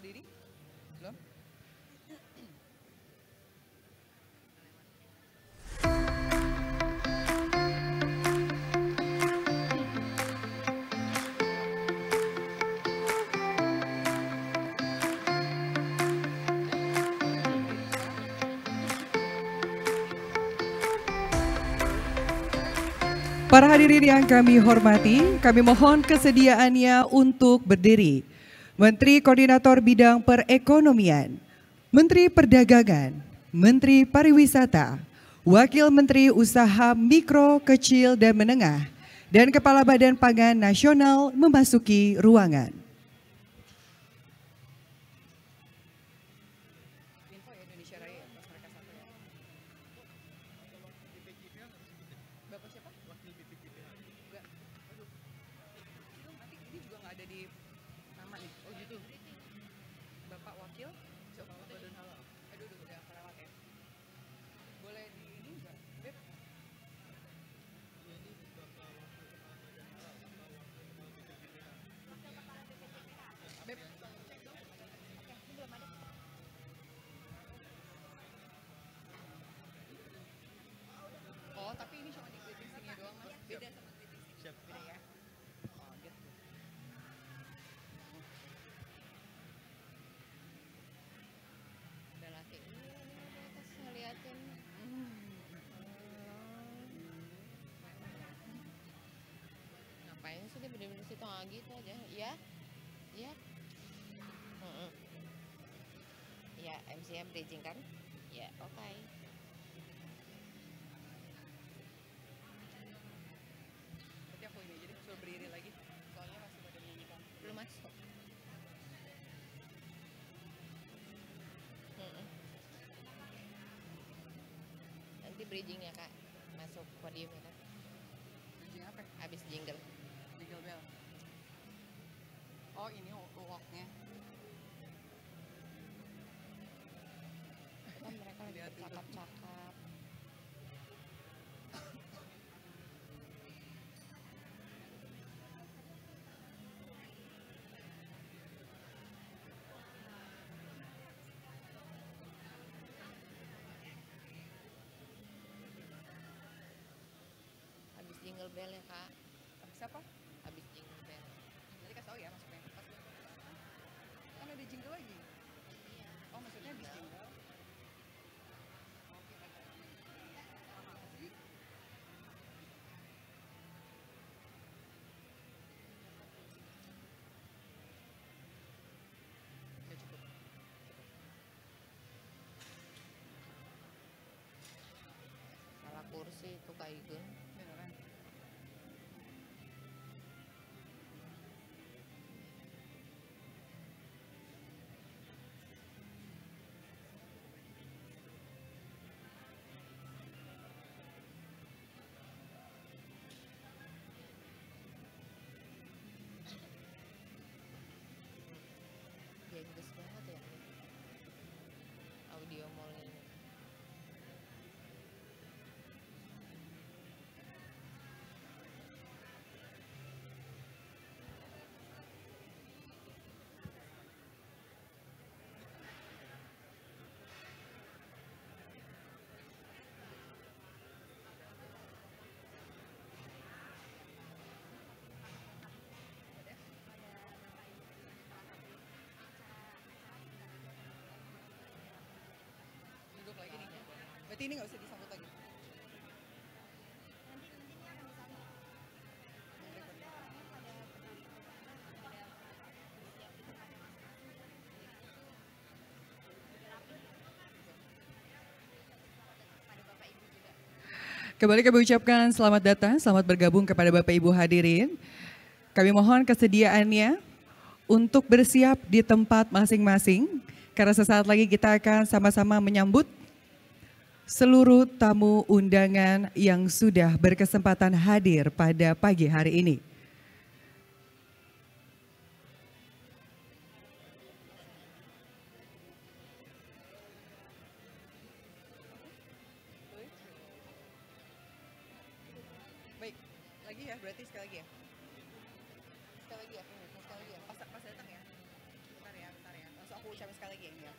berdiri? Belum? Para hadirin yang kami hormati, kami mohon kesediaannya untuk berdiri. Menteri Koordinator Bidang Perekonomian, Menteri Perdagangan, Menteri Pariwisata, Wakil Menteri Usaha Mikro, Kecil, dan Menengah, dan Kepala Badan Pangan Nasional memasuki ruangan. Oh, tapi ini cuma di gripping sini doang, Mas. Beda sama gripping sini. Siap. Beda ya. Oh, gitu. Udah latih ini atas ngeliatin. Ngapain sih dia bener-bener situ gitu aja? Iya, iya. Ya, MCM bridging kan? Ya, oke. Berarti aku ini jadi suruh berdiri lagi. Soalnya masih pada menyanyikan. Belum masuk. Nanti bridgingnya Kak, masuk podium ya kan? Bridging apa? Habis jingle. Jingle bell. Oh, ini walk-nya. Kan mereka lagi Lihat itu. bercakap-cakap. Habis jingle bell ya Kak, Habis apa? habis jingle bell. Nanti kasih tahu ya masuknya. Pas kan ada jingle lagi. Oh, maksudnya habis jingle. Oke, baik. Sama sih. Ya cukup. Salah kursi itu Kak Igun. Beneran. Gengges banget ya audio mall ini. Duduk lagi nih. Berarti ini nggak usah disambut lagi. Kembali kami ucapkan selamat datang, selamat bergabung kepada Bapak Ibu hadirin. Kami mohon kesediaannya untuk bersiap di tempat masing-masing, karena sesaat lagi kita akan sama-sama menyambut seluruh tamu undangan yang sudah berkesempatan hadir pada pagi hari ini. Baik, lagi ya, berarti sekali lagi ya. Sekali lagi ya, sekali lagi ya. Pas datang ya. Bentar ya, bentar ya. Langsung ucapkan sekali lagi ya.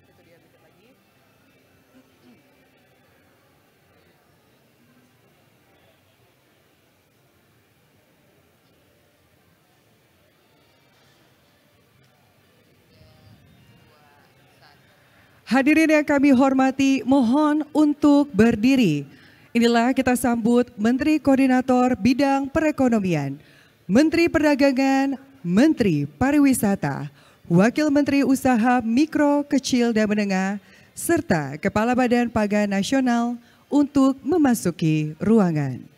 Itu dia dikit lagi. Hadirin yang kami hormati, mohon untuk berdiri. Inilah kita sambut Menteri Koordinator Bidang Perekonomian, Menteri Perdagangan, Menteri Pariwisata, Wakil Menteri Usaha Mikro, Kecil dan Menengah, serta Kepala Badan Pangan Nasional untuk memasuki ruangan.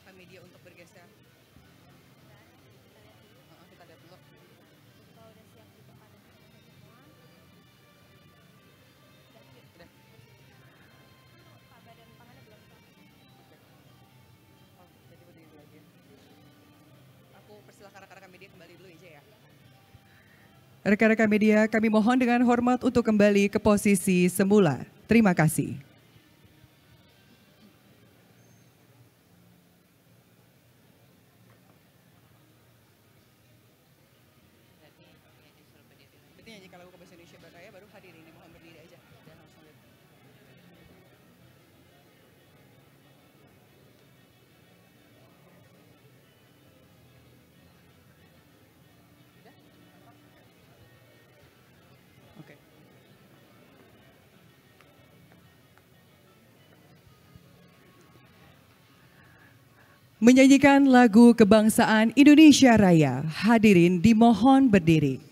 Media untuk bergeser. Kita lihat dulu. Kalau udah siap di tempat semua. Udah. Pak Badan Pangannya belum tahu. Oh, jadi berdiri lagi. Aku persilahkan rekan-rekan media kembali dulu ya. Rekan-rekan media, kami mohon dengan hormat untuk kembali ke posisi semula. Terima kasih. Kalau ke bahasa Indonesia Bakaya baru hadir ini, mohon berdiri aja dan langsung lihat. Sudah? Oke. Menyanyikan lagu kebangsaan Indonesia Raya, hadirin dimohon berdiri.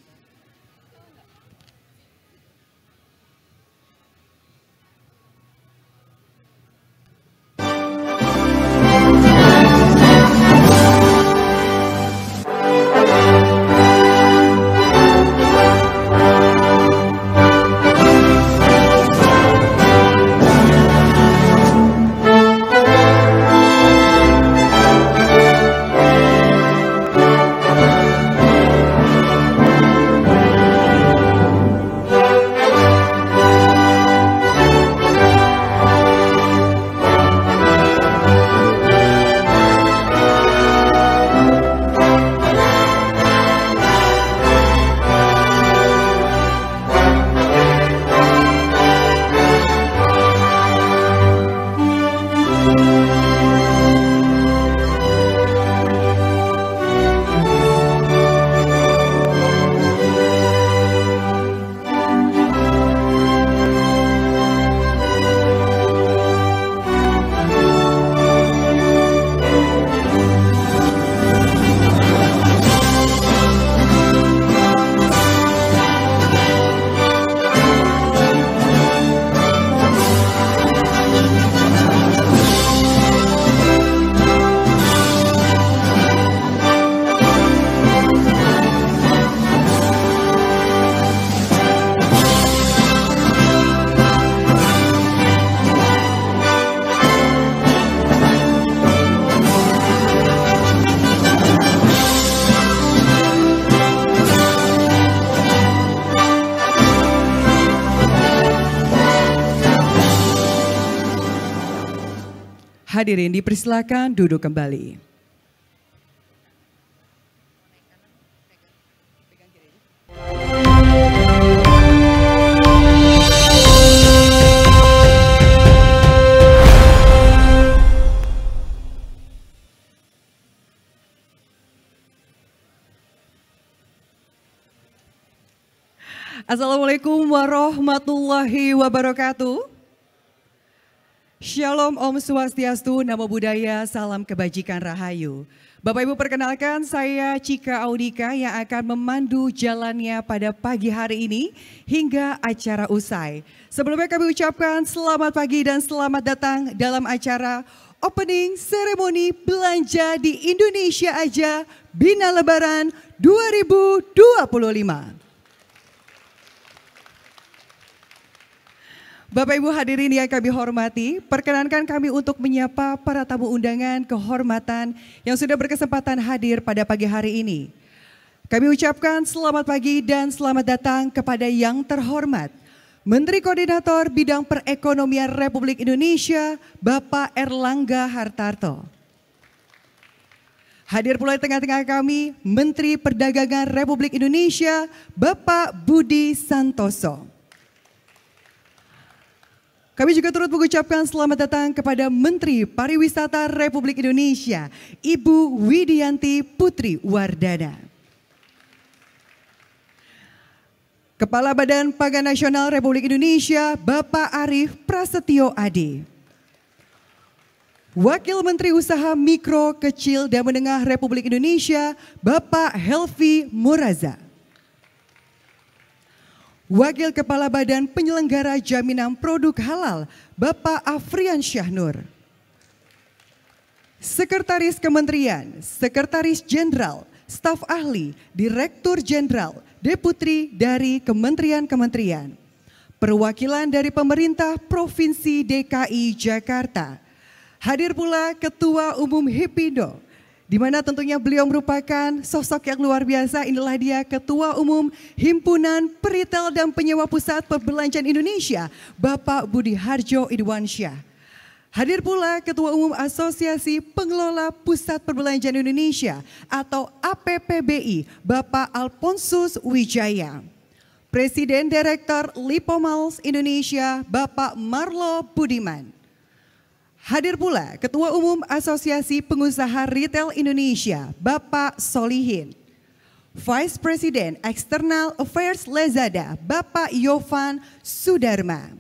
Hadirin dipersilakan duduk kembali. Assalamualaikum warahmatullahi wabarakatuh. Shalom Om Swastiastu, Namo Buddhaya, Salam Kebajikan Rahayu. Bapak Ibu perkenalkan saya Cika Audika yang akan memandu jalannya pada pagi hari ini hingga acara usai. Sebelumnya kami ucapkan selamat pagi dan selamat datang dalam acara Opening Seremoni Belanja di Indonesia Aja Bina Lebaran 2025. Bapak Ibu hadirin yang kami hormati, perkenankan kami untuk menyapa para tamu undangan kehormatan yang sudah berkesempatan hadir pada pagi hari ini. Kami ucapkan selamat pagi dan selamat datang kepada yang terhormat Menteri Koordinator Bidang Perekonomian Republik Indonesia, Bapak Erlangga Hartarto. Hadir pula di tengah-tengah kami Menteri Perdagangan Republik Indonesia, Bapak Budi Santoso. Kami juga turut mengucapkan selamat datang kepada Menteri Pariwisata Republik Indonesia, Ibu Widianti Putri Wardana. Kepala Badan Pangan Nasional Republik Indonesia, Bapak Arief Prasetyo Adi. Wakil Menteri Usaha Mikro, Kecil, dan Menengah Republik Indonesia, Bapak Helvi Muraza. Wakil Kepala Badan Penyelenggara Jaminan Produk Halal, Bapak Afrian Syahnur. Sekretaris Kementerian, Sekretaris Jenderal, Staf Ahli, Direktur Jenderal, Deputi dari Kementerian-Kementerian. Perwakilan dari Pemerintah Provinsi DKI Jakarta. Hadir pula Ketua Umum HIPINDO, di mana tentunya beliau merupakan sosok yang luar biasa. Inilah dia Ketua Umum Himpunan Peritel dan Penyewa Pusat Perbelanjaan Indonesia, Bapak Budi Harjo Idwansyah. Hadir pula Ketua Umum Asosiasi Pengelola Pusat Perbelanjaan Indonesia atau APPBI, Bapak Alfonsus Wijaya. Presiden Direktur Lipo Malls Indonesia, Bapak Marlo Budiman. Hadir pula Ketua Umum Asosiasi Pengusaha Retail Indonesia, Bapak Solihin. Vice President External Affairs Lazada, Bapak Yovan Sudarma.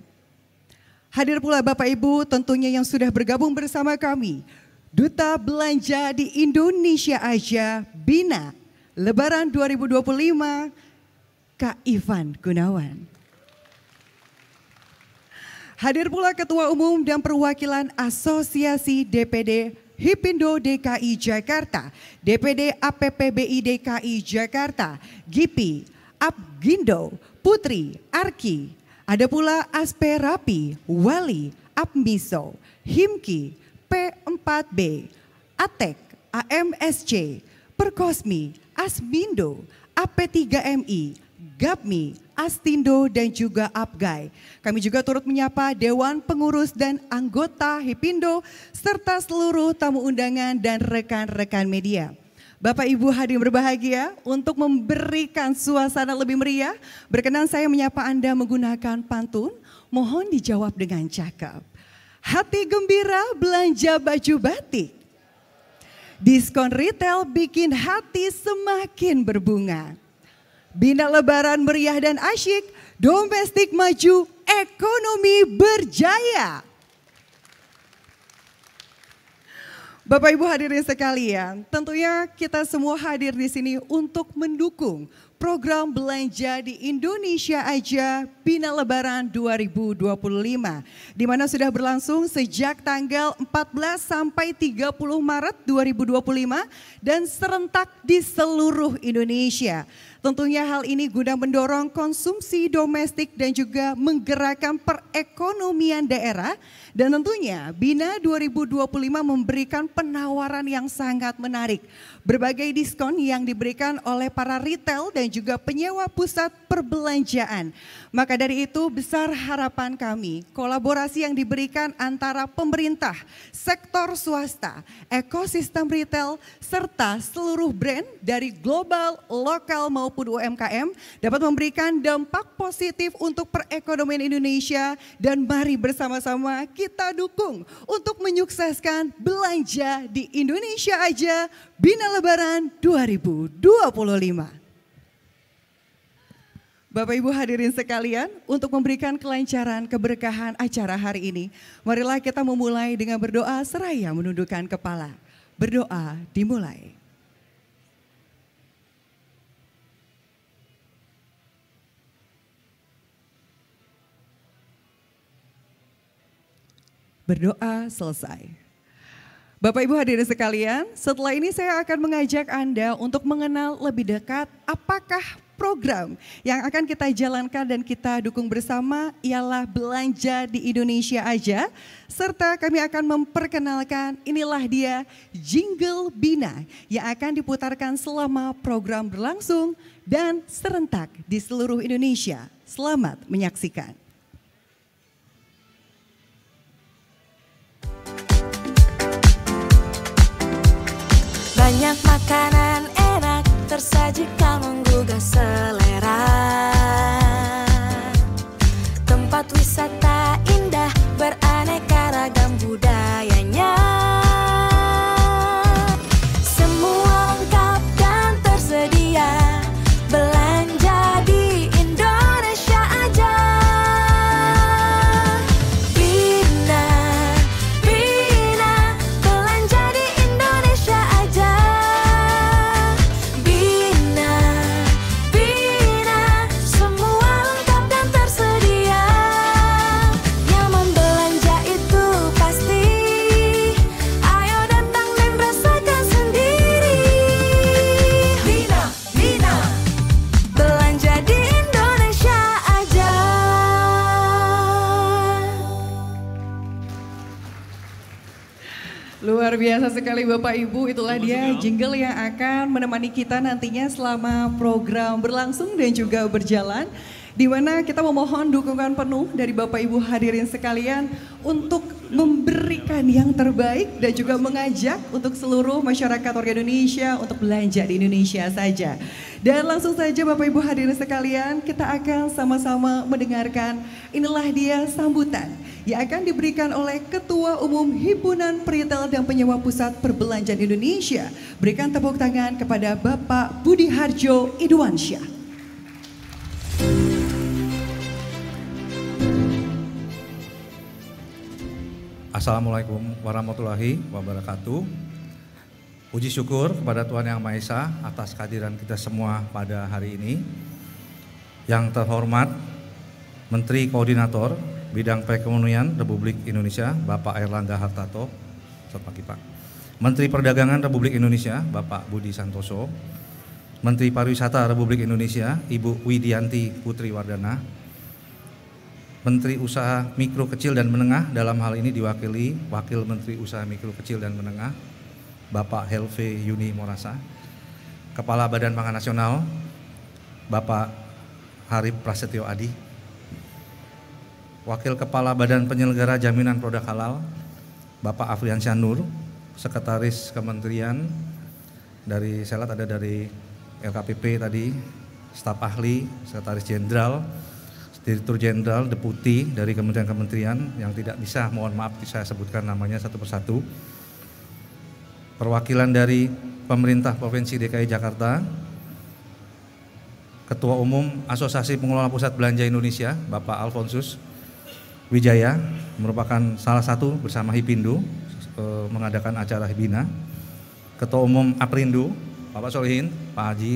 Hadir pula Bapak Ibu tentunya yang sudah bergabung bersama kami, Duta Belanja di Indonesia Aja Bina Lebaran 2025, Kak Ivan Gunawan. Hadir pula Ketua Umum dan Perwakilan Asosiasi DPD HIPINDO DKI Jakarta, DPD APPBI DKI Jakarta, GIPI, Apgindo, Putri, Arki. Ada pula Asperapi, Wali, Apmiso, Himki, P4B, ATEK, AMSC, Perkosmi, Asmindo, AP3MI, GAPMI, Astindo, dan juga APGAI. Kami juga turut menyapa Dewan Pengurus dan anggota HIPINDO serta seluruh tamu undangan dan rekan-rekan media. Bapak Ibu hadirin berbahagia, untuk memberikan suasana lebih meriah, berkenan saya menyapa Anda menggunakan pantun, mohon dijawab dengan cakep. Hati gembira belanja baju batik. Diskon retail bikin hati semakin berbunga. Bina Lebaran meriah dan asyik, domestik maju, ekonomi berjaya. Bapak Ibu hadirin sekalian, tentunya kita semua hadir di sini untuk mendukung program belanja di Indonesia Aja Bina Lebaran 2025, di mana sudah berlangsung sejak tanggal 14 sampai 30 Maret 2025 dan serentak di seluruh Indonesia. Tentunya hal ini guna mendorong konsumsi domestik dan juga menggerakkan perekonomian daerah. Dan tentunya Bina 2025 memberikan penawaran yang sangat menarik. Berbagai diskon yang diberikan oleh para retail dan juga penyewa pusat perbelanjaan. Maka dari itu besar harapan kami kolaborasi yang diberikan antara pemerintah, sektor swasta, ekosistem retail, serta seluruh brand dari global, lokal maupun UMKM dapat memberikan dampak positif untuk perekonomian Indonesia. Dan mari bersama-sama kita dukung untuk menyukseskan belanja di Indonesia Aja Bina Lebaran 2025. Bapak Ibu hadirin sekalian, untuk memberikan kelancaran keberkahan acara hari ini, marilah kita memulai dengan berdoa seraya menundukkan kepala. Berdoa dimulai. Berdoa selesai. Bapak Ibu hadirin sekalian, setelah ini saya akan mengajak Anda untuk mengenal lebih dekat apakah program yang akan kita jalankan dan kita dukung bersama ialah belanja di Indonesia aja. Serta kami akan memperkenalkan inilah dia Jingle Bina yang akan diputarkan selama program berlangsung dan serentak di seluruh Indonesia. Selamat menyaksikan. Banyak makanan enak tersajikan menggugah selera. Tempat wisata indah beraneka ragam budayanya. Semua lengkap dan tersedia. Belanja di Indonesia aja. Bina, Bina, belanja di Indonesia aja. Bina, Bina, semua lengkap dan tersedia. Nyaman belanja itu pasti. Ayo datang dan rasakan sendiri. Bina, Bina, belanja di Indonesia aja. Luar biasa sekali Bapak Ibu, itulah dia jingle yang akan menemani kita nantinya selama program berlangsung dan juga berjalan. Di mana kita memohon dukungan penuh dari Bapak Ibu hadirin sekalian untuk memberikan yang terbaik dan juga mengajak untuk seluruh masyarakat warga Indonesia untuk belanja di Indonesia saja. Dan langsung saja Bapak Ibu hadirin sekalian, kita akan sama-sama mendengarkan inilah dia sambutan yang akan diberikan oleh Ketua Umum Himpunan Peritel dan Penyewa Pusat Perbelanjaan Indonesia. Berikan tepuk tangan kepada Bapak Budi Harjo Idwansyah. Assalamualaikum warahmatullahi wabarakatuh. Puji syukur kepada Tuhan Yang Maha Esa atas kehadiran kita semua pada hari ini. Yang terhormat Menteri Koordinator Bidang Perekonomian Republik Indonesia Bapak Airlangga Hartarto. Selamat pagi Pak. Menteri Perdagangan Republik Indonesia Bapak Budi Santoso. Menteri Pariwisata Republik Indonesia Ibu Widianti Putri Wardana. Menteri Usaha Mikro Kecil dan Menengah, dalam hal ini diwakili Wakil Menteri Usaha Mikro Kecil dan Menengah Bapak Helve Yuni Morasa. Kepala Badan Pangan Nasional Bapak Harip Prasetyo Adi. Wakil Kepala Badan Penyelenggara Jaminan Produk Halal Bapak Afriansyah Nur. Sekretaris Kementerian dari Selat ada dari LKPP tadi, staf ahli, Sekretaris Jenderal, Direktur Jenderal, Deputi dari kementerian-kementerian yang tidak bisa, mohon maaf saya sebutkan namanya satu persatu. Perwakilan dari Pemerintah Provinsi DKI Jakarta, Ketua Umum Asosiasi Pengelola Pusat Belanja Indonesia Bapak Alfonsus Wijaya, merupakan salah satu bersama Hipindo mengadakan acara Hibina. Ketua Umum Aprindo Bapak Solihin, Pak Haji.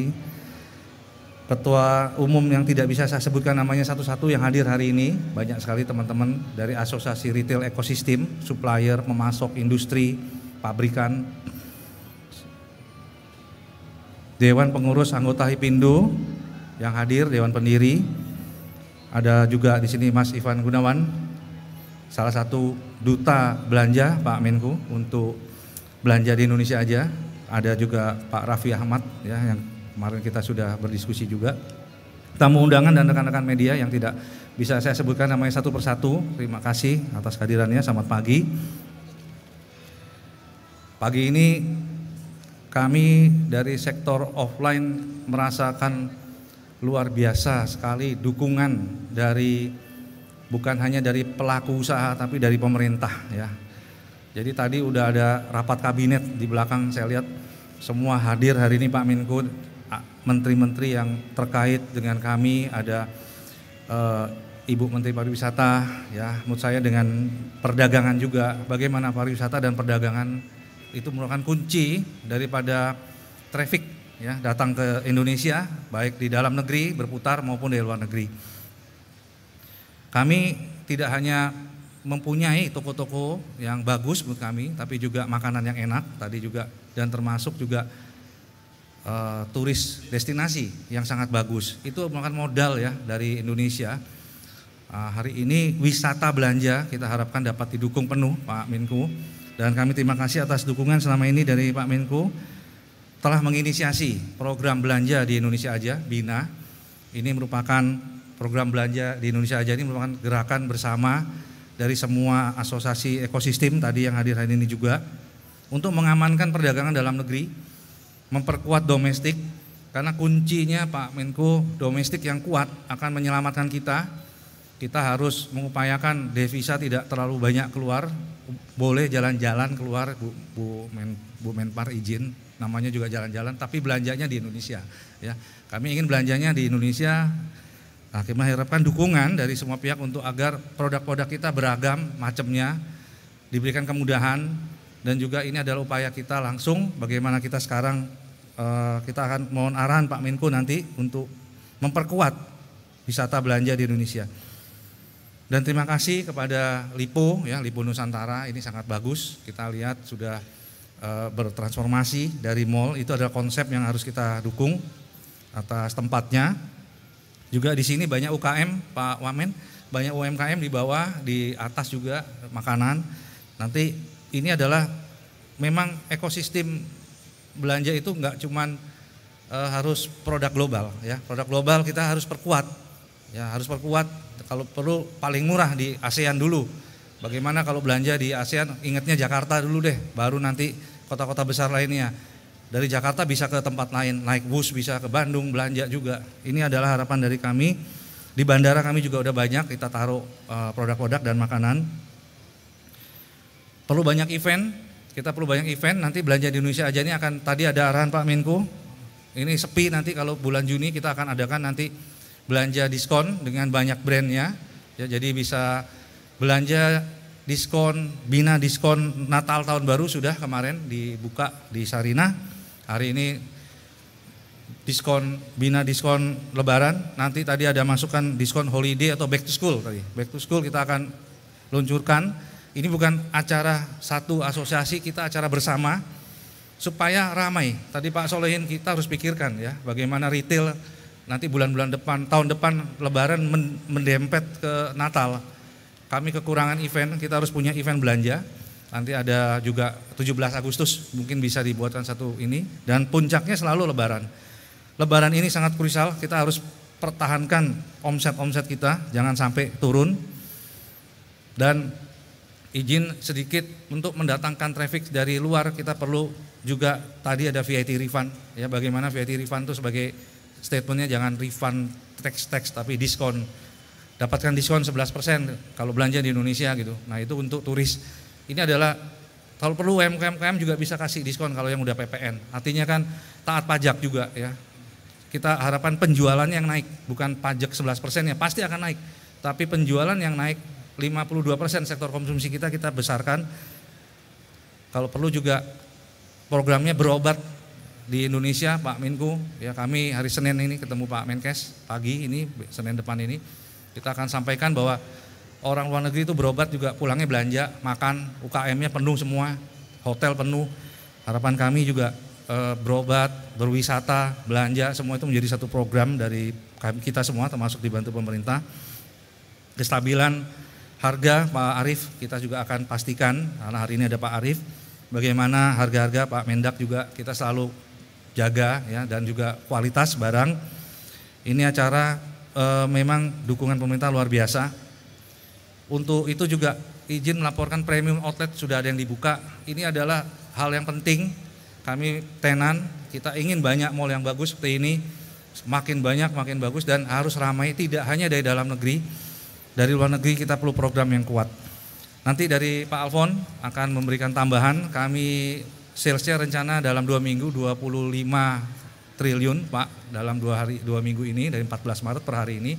Ketua Umum yang tidak bisa saya sebutkan namanya satu-satu yang hadir hari ini, banyak sekali teman-teman dari Asosiasi Retail Ekosistem, supplier, pemasok, industri, pabrikan. Dewan Pengurus Anggota Hipindo yang hadir, Dewan Pendiri. Ada juga di sini Mas Ivan Gunawan, salah satu duta belanja Pak Menko untuk belanja di Indonesia aja. Ada juga Pak Raffi Ahmad ya, yang kemarin kita sudah berdiskusi juga. Tamu undangan dan rekan-rekan media yang tidak bisa saya sebutkan namanya satu persatu. Terima kasih atas kehadirannya. Selamat pagi. Pagi ini kami dari sektor offline merasakan luar biasa sekali dukungan dari bukan hanya dari pelaku usaha tapi dari pemerintah ya. Jadi tadi udah ada rapat kabinet di belakang, saya lihat semua hadir hari ini Pak Menko menteri-menteri yang terkait dengan kami, ada Ibu Menteri Pariwisata, ya, menurut saya dengan perdagangan juga, bagaimana pariwisata dan perdagangan itu merupakan kunci daripada traffic, ya, datang ke Indonesia, baik di dalam negeri berputar maupun di luar negeri. Kami tidak hanya mempunyai toko-toko yang bagus menurut kami, tapi juga makanan yang enak tadi juga, dan termasuk juga turis destinasi yang sangat bagus. Itu merupakan modal, ya, dari Indonesia. Hari ini wisata belanja kita harapkan dapat didukung penuh Pak Menko, dan kami terima kasih atas dukungan selama ini dari Pak Menko telah menginisiasi program belanja di Indonesia Aja, BINA. Ini merupakan program belanja di Indonesia Aja, ini merupakan gerakan bersama dari semua asosiasi ekosistem tadi yang hadir hari ini juga, untuk mengamankan perdagangan dalam negeri, memperkuat domestik, karena kuncinya Pak Menko, domestik yang kuat akan menyelamatkan kita. Kita harus mengupayakan devisa tidak terlalu banyak keluar, boleh jalan-jalan keluar, Bu Menpar izin, namanya juga jalan-jalan, tapi belanjanya di Indonesia, ya. Kami ingin belanjanya di Indonesia. Nah, kami harapkan dukungan dari semua pihak untuk agar produk-produk kita beragam macamnya, diberikan kemudahan, dan juga ini adalah upaya kita langsung bagaimana kita sekarang kita akan mohon arahan Pak Menko nanti untuk memperkuat wisata belanja di Indonesia. Dan terima kasih kepada LIPO, ya, LIPO Nusantara, ini sangat bagus. Kita lihat sudah bertransformasi dari mall, itu adalah konsep yang harus kita dukung atas tempatnya. Juga di sini banyak UKM, Pak Wamen, banyak UMKM di bawah, di atas juga makanan. Nanti ini adalah memang ekosistem belanja itu enggak cuman harus produk global, ya. Produk global kita harus perkuat, ya, harus perkuat. Kalau perlu paling murah di ASEAN dulu. Bagaimana kalau belanja di ASEAN, ingatnya Jakarta dulu deh, baru nanti kota-kota besar lainnya. Dari Jakarta bisa ke tempat lain, naik bus bisa ke Bandung belanja juga. Ini adalah harapan dari kami. Di bandara kami juga udah banyak kita taruh produk-produk dan makanan. Perlu banyak event, kita perlu banyak event. Nanti belanja di Indonesia Aja ini akan, tadi ada arahan Pak Menko. Ini sepi nanti kalau bulan Juni kita akan adakan nanti belanja diskon dengan banyak brandnya, ya, jadi bisa belanja diskon, BINA diskon Natal tahun baru sudah kemarin dibuka di Sarinah. Hari ini diskon BINA diskon Lebaran. Nanti tadi ada masukan diskon holiday atau back to school tadi. Back to school kita akan luncurkan. Ini bukan acara satu asosiasi, kita acara bersama supaya ramai. Tadi Pak Solehin kita harus pikirkan, ya, bagaimana retail nanti bulan-bulan depan, tahun depan Lebaran mendempet ke Natal. Kami kekurangan event, kita harus punya event belanja. Nanti ada juga 17 Agustus mungkin bisa dibuatkan satu ini, dan puncaknya selalu Lebaran. Lebaran ini sangat krusial, kita harus pertahankan omset kita, jangan sampai turun. Dan izin sedikit untuk mendatangkan traffic dari luar, kita perlu juga tadi ada VAT refund, ya, bagaimana VAT refund itu sebagai statementnya jangan refund tax tapi diskon, dapatkan diskon 11% kalau belanja di Indonesia gitu. Nah itu untuk turis. Ini adalah kalau perlu UMKM juga bisa kasih diskon kalau yang udah PPN. Artinya kan taat pajak juga, ya. Kita harapan penjualan yang naik, bukan pajak 11%-nya pasti akan naik, tapi penjualan yang naik 52% sektor konsumsi kita besarkan. Kalau perlu juga programnya berobat di Indonesia, Pak Menko, ya, kami hari Senin ini ketemu Pak Menkes pagi ini, Senin depan ini kita akan sampaikan bahwa orang luar negeri itu berobat juga pulangnya belanja, makan, UKM-nya penuh semua, hotel penuh. Harapan kami juga berobat, berwisata, belanja, semua itu menjadi satu program dari kita semua termasuk dibantu pemerintah. Kestabilan harga Pak Arief kita juga akan pastikan, karena hari ini ada Pak Arief, bagaimana harga-harga Pak Mendak juga kita selalu jaga, ya, dan juga kualitas barang. Ini acara memang dukungan pemerintah luar biasa. Untuk itu juga izin melaporkan premium outlet sudah ada yang dibuka. Ini adalah hal yang penting. Kami tenan, kita ingin banyak mall yang bagus seperti ini, makin banyak makin bagus dan harus ramai, tidak hanya dari dalam negeri, dari luar negeri kita perlu program yang kuat. Nanti dari Pak Alfon akan memberikan tambahan, kami salesnya rencana dalam 2 minggu 25 triliun Pak dalam 2 minggu ini dari 14 Maret per hari ini.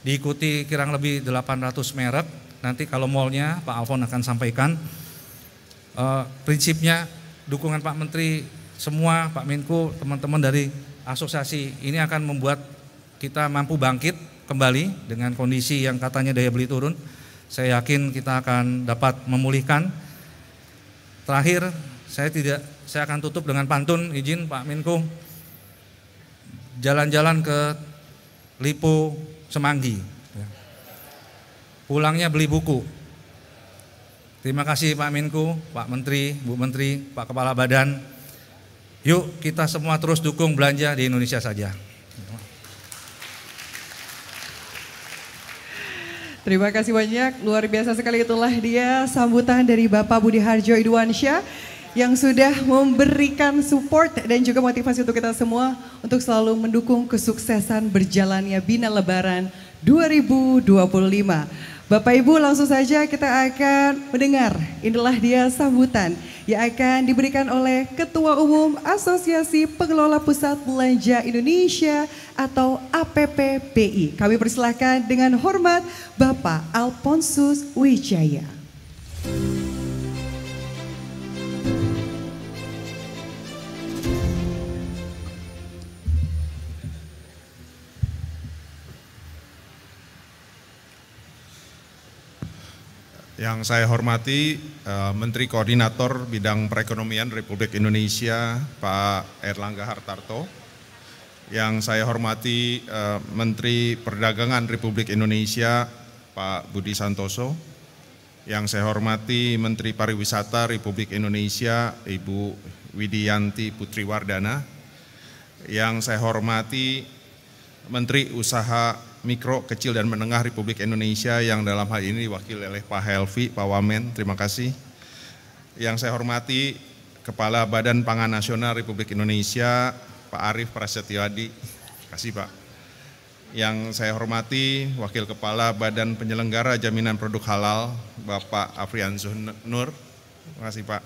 Diikuti kurang lebih 800 merek. Nanti kalau mallnya Pak Alfon akan sampaikan. Prinsipnya dukungan Pak Menteri semua, Pak Menko, teman-teman dari asosiasi ini akan membuat kita mampu bangkit kembali dengan kondisi yang katanya daya beli turun. Saya yakin kita akan dapat memulihkan. Terakhir, saya akan tutup dengan pantun, izin Pak Menko. Jalan-jalan ke Lipo Semanggi, pulangnya beli buku. Terima kasih Pak Menko, Pak Menteri, Bu Menteri, Pak Kepala Badan. Yuk kita semua terus dukung belanja di Indonesia saja. Terima kasih banyak, luar biasa sekali itulah dia sambutan dari Bapak Budi Harjo Idwansyah yang sudah memberikan support dan juga motivasi untuk kita semua untuk selalu mendukung kesuksesan berjalannya Bina Lebaran 2025. Bapak Ibu langsung saja kita akan mendengar, inilah dia sambutan yang akan diberikan oleh Ketua Umum Asosiasi Pengelola Pusat Belanja Indonesia atau APPBI. Kami persilahkan dengan hormat Bapak Alphonsus Wijaya. Yang saya hormati Menteri Koordinator Bidang Perekonomian Republik Indonesia Pak Airlangga Hartarto. Yang saya hormati Menteri Perdagangan Republik Indonesia Pak Budi Santoso. Yang saya hormati Menteri Pariwisata Republik Indonesia Ibu Widianti Putriwardana. Yang saya hormati Menteri Usaha Mikro, Kecil dan Menengah Republik Indonesia yang dalam hal ini diwakili oleh Pak Helvi, Pak Wamen, terima kasih. Yang saya hormati Kepala Badan Pangan Nasional Republik Indonesia, Pak Arief Prasetyadi, terima kasih Pak. Yang saya hormati Wakil Kepala Badan Penyelenggara Jaminan Produk Halal, Bapak Afriansyah Nur, terima kasih Pak.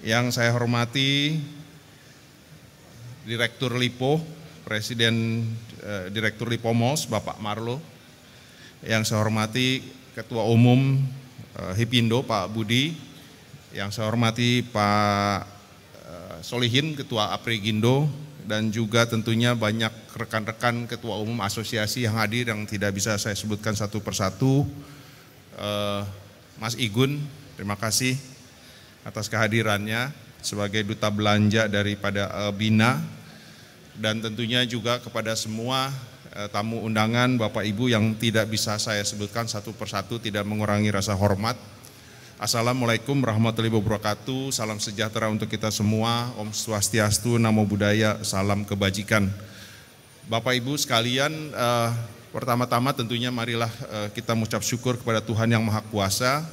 Yang saya hormati Direktur Lipo, Presiden Direktur Lipo Malls, Bapak Marlo. Yang saya hormati Ketua Umum Hipindo, Pak Budi. Yang saya hormati Pak Solihin, Ketua Aprigindo. Dan juga tentunya banyak rekan-rekan Ketua Umum Asosiasi yang hadir yang tidak bisa saya sebutkan satu persatu. Mas Igun, terima kasih atas kehadirannya sebagai Duta Belanja daripada Bina. Dan tentunya juga kepada semua tamu undangan, Bapak Ibu yang tidak bisa saya sebutkan satu persatu, tidak mengurangi rasa hormat. Assalamualaikum warahmatullahi wabarakatuh, salam sejahtera untuk kita semua, Om Swastiastu, Namo Buddhaya, salam kebajikan. Bapak Ibu sekalian, pertama-tama tentunya marilah kita mengucap syukur kepada Tuhan Yang Maha Kuasa,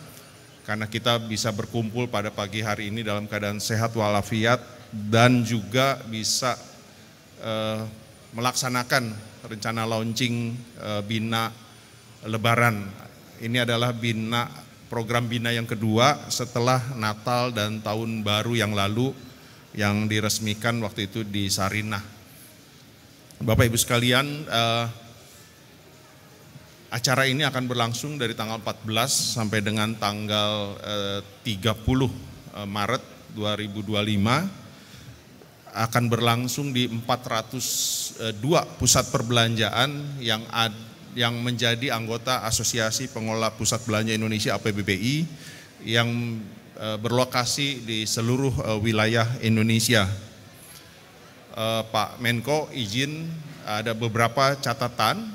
karena kita bisa berkumpul pada pagi hari ini dalam keadaan sehat walafiat dan juga bisa melaksanakan rencana launching Bina Lebaran. Ini adalah program Bina yang kedua setelah Natal dan Tahun Baru yang lalu yang diresmikan waktu itu di Sarinah. Bapak Ibu sekalian, acara ini akan berlangsung dari tanggal 14 sampai dengan tanggal 30 Maret 2025. Akan berlangsung di 402 pusat perbelanjaan yang menjadi anggota Asosiasi Pengelola Pusat Belanja Indonesia APBBI yang berlokasi di seluruh wilayah Indonesia. Pak Menko izin ada beberapa catatan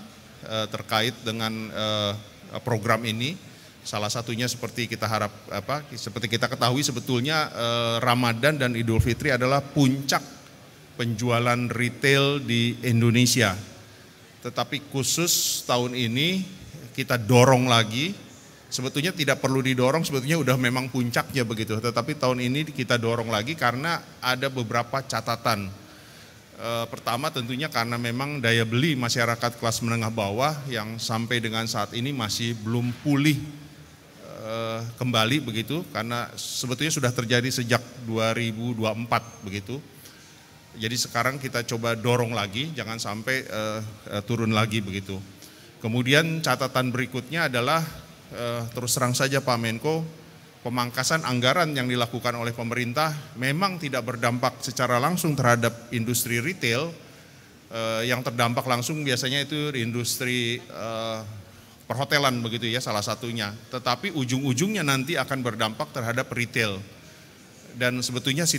terkait dengan program ini. Salah satunya seperti kita ketahui sebetulnya Ramadan dan Idul Fitri adalah puncak penjualan retail di Indonesia. Tetapi khusus tahun ini kita dorong lagi, sebetulnya tidak perlu didorong, sebetulnya udah memang puncaknya begitu. Tetapi tahun ini kita dorong lagi karena ada beberapa catatan. Pertama tentunya karena memang daya beli masyarakat kelas menengah bawah yang sampai dengan saat ini masih belum pulih kembali begitu, karena sebetulnya sudah terjadi sejak 2024 begitu. Jadi sekarang kita coba dorong lagi, jangan sampai turun lagi begitu. Kemudian catatan berikutnya adalah terus terang saja Pak Menko, pemangkasan anggaran yang dilakukan oleh pemerintah memang tidak berdampak secara langsung terhadap industri retail. Yang terdampak langsung biasanya itu industri perhotelan begitu ya, salah satunya. Tetapi ujung-ujungnya nanti akan berdampak terhadap retail. Dan sebetulnya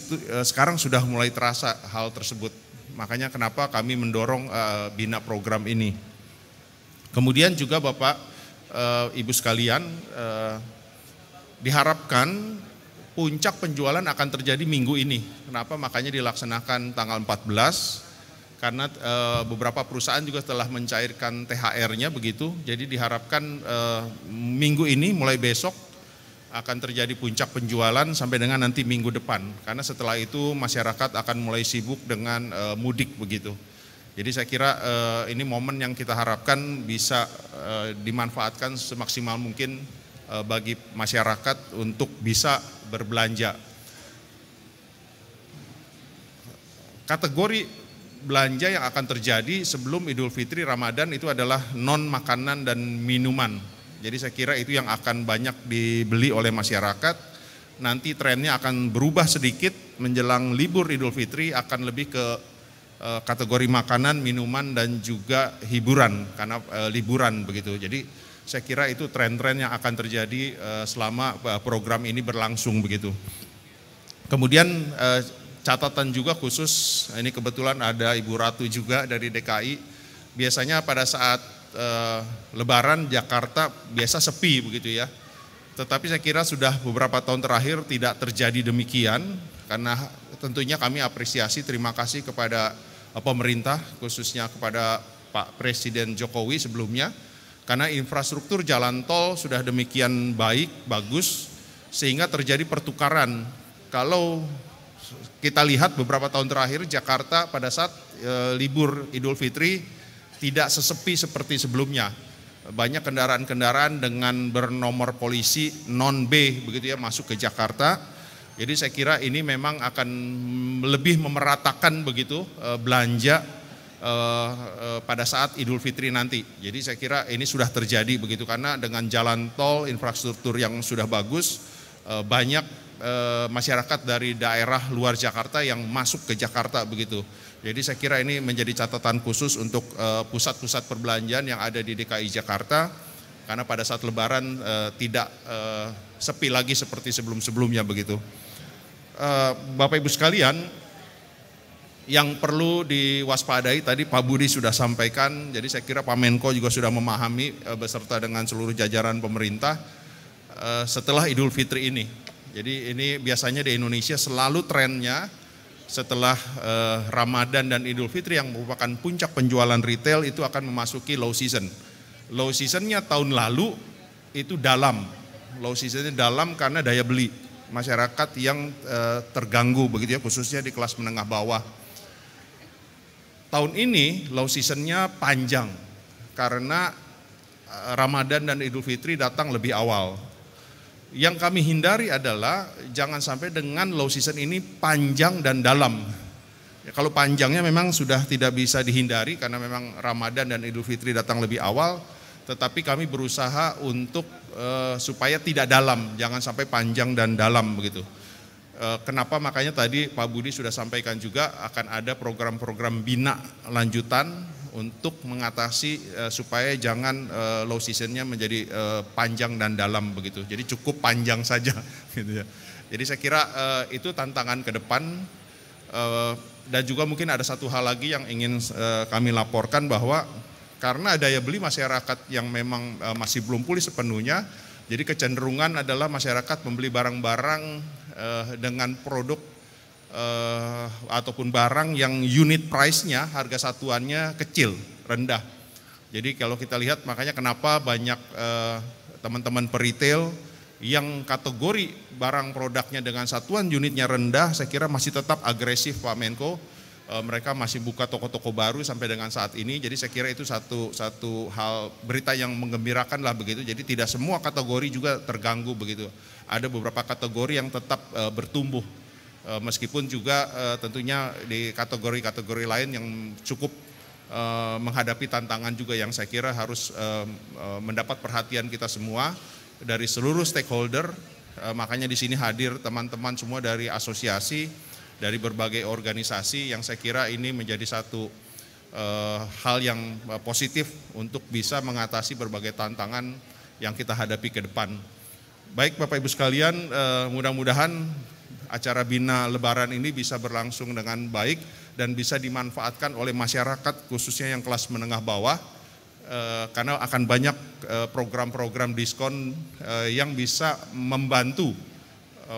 sekarang sudah mulai terasa hal tersebut. Makanya kenapa kami mendorong bina program ini. Kemudian juga Bapak, Ibu sekalian, diharapkan puncak penjualan akan terjadi minggu ini. Kenapa? Makanya dilaksanakan tanggal 14. Karena beberapa perusahaan juga telah mencairkan THR-nya begitu. Jadi diharapkan minggu ini mulai besok akan terjadi puncak penjualan sampai dengan nanti minggu depan. Karena setelah itu masyarakat akan mulai sibuk dengan mudik begitu. Jadi saya kira ini momen yang kita harapkan bisa dimanfaatkan semaksimal mungkin bagi masyarakat untuk bisa berbelanja. Kategori belanja yang akan terjadi sebelum Idul Fitri Ramadan itu adalah non makanan dan minuman. Jadi saya kira itu yang akan banyak dibeli oleh masyarakat. Nanti trennya akan berubah sedikit menjelang libur Idul Fitri, akan lebih ke kategori makanan, minuman dan juga hiburan karena liburan begitu. Jadi saya kira itu tren-tren yang akan terjadi selama program ini berlangsung begitu. Kemudian catatan juga khusus, ini kebetulan ada Ibu Ratu juga dari DKI. Biasanya pada saat Lebaran Jakarta biasa sepi begitu ya. Tetapi saya kira sudah beberapa tahun terakhir tidak terjadi demikian, karena tentunya kami apresiasi, terima kasih kepada pemerintah, khususnya kepada Pak Presiden Jokowi sebelumnya, karena infrastruktur jalan tol sudah demikian baik, bagus, sehingga terjadi pertukaran. Kalau kita lihat beberapa tahun terakhir Jakarta pada saat libur Idul Fitri tidak sesepi seperti sebelumnya. Banyak kendaraan-kendaraan dengan bernomor polisi non B begitu ya masuk ke Jakarta. Jadi saya kira ini memang akan lebih memeratakan begitu belanja pada saat Idul Fitri nanti. Jadi saya kira ini sudah terjadi begitu, karena dengan jalan tol, infrastruktur yang sudah bagus, banyak masyarakat dari daerah luar Jakarta yang masuk ke Jakarta begitu. Jadi saya kira ini menjadi catatan khusus untuk pusat-pusat perbelanjaan yang ada di DKI Jakarta, karena pada saat Lebaran tidak sepi lagi seperti sebelum-sebelumnya begitu. Bapak Ibu sekalian, yang perlu diwaspadai tadi Pak Budi sudah sampaikan, jadi saya kira Pak Menko juga sudah memahami beserta dengan seluruh jajaran pemerintah setelah Idul Fitri ini. Jadi ini biasanya di Indonesia selalu trennya setelah Ramadan dan Idul Fitri yang merupakan puncak penjualan retail itu akan memasuki low season. Low seasonnya tahun lalu itu dalam, low seasonnya dalam karena daya beli masyarakat yang terganggu begitu ya, khususnya di kelas menengah bawah. Tahun ini low seasonnya panjang karena Ramadan dan Idul Fitri datang lebih awal. Yang kami hindari adalah jangan sampai dengan low season ini panjang dan dalam. Ya, kalau panjangnya memang sudah tidak bisa dihindari karena memang Ramadan dan Idul Fitri datang lebih awal, tetapi kami berusaha untuk supaya tidak dalam, jangan sampai panjang dan dalam begitu. Kenapa? Makanya tadi Pak Budi sudah sampaikan juga akan ada program-program bina lanjutan untuk mengatasi supaya jangan low seasonnya menjadi panjang dan dalam begitu. Jadi cukup panjang saja gitu ya. Jadi saya kira itu tantangan ke depan, dan juga mungkin ada satu hal lagi yang ingin kami laporkan, bahwa karena daya beli masyarakat yang memang masih belum pulih sepenuhnya, jadi kecenderungan adalah masyarakat membeli barang-barang dengan produk ataupun barang yang unit price-nya, harga satuannya kecil, rendah. Jadi kalau kita lihat, makanya kenapa banyak teman-teman peritel yang kategori barang produknya dengan satuan unitnya rendah, saya kira masih tetap agresif Pak Menko. Mereka masih buka toko-toko baru sampai dengan saat ini. Jadi saya kira itu satu hal berita yang menggembirakan lah begitu. Jadi tidak semua kategori juga terganggu begitu. Ada beberapa kategori yang tetap bertumbuh. Meskipun juga tentunya di kategori-kategori lain yang cukup menghadapi tantangan juga yang saya kira harus mendapat perhatian kita semua dari seluruh stakeholder. Makanya di sini hadir teman-teman semua dari asosiasi, dari berbagai organisasi yang saya kira ini menjadi satu hal yang positif untuk bisa mengatasi berbagai tantangan yang kita hadapi ke depan. Baik Bapak Ibu sekalian, mudah-mudahan acara Bina Lebaran ini bisa berlangsung dengan baik dan bisa dimanfaatkan oleh masyarakat khususnya yang kelas menengah bawah, karena akan banyak program-program diskon yang bisa membantu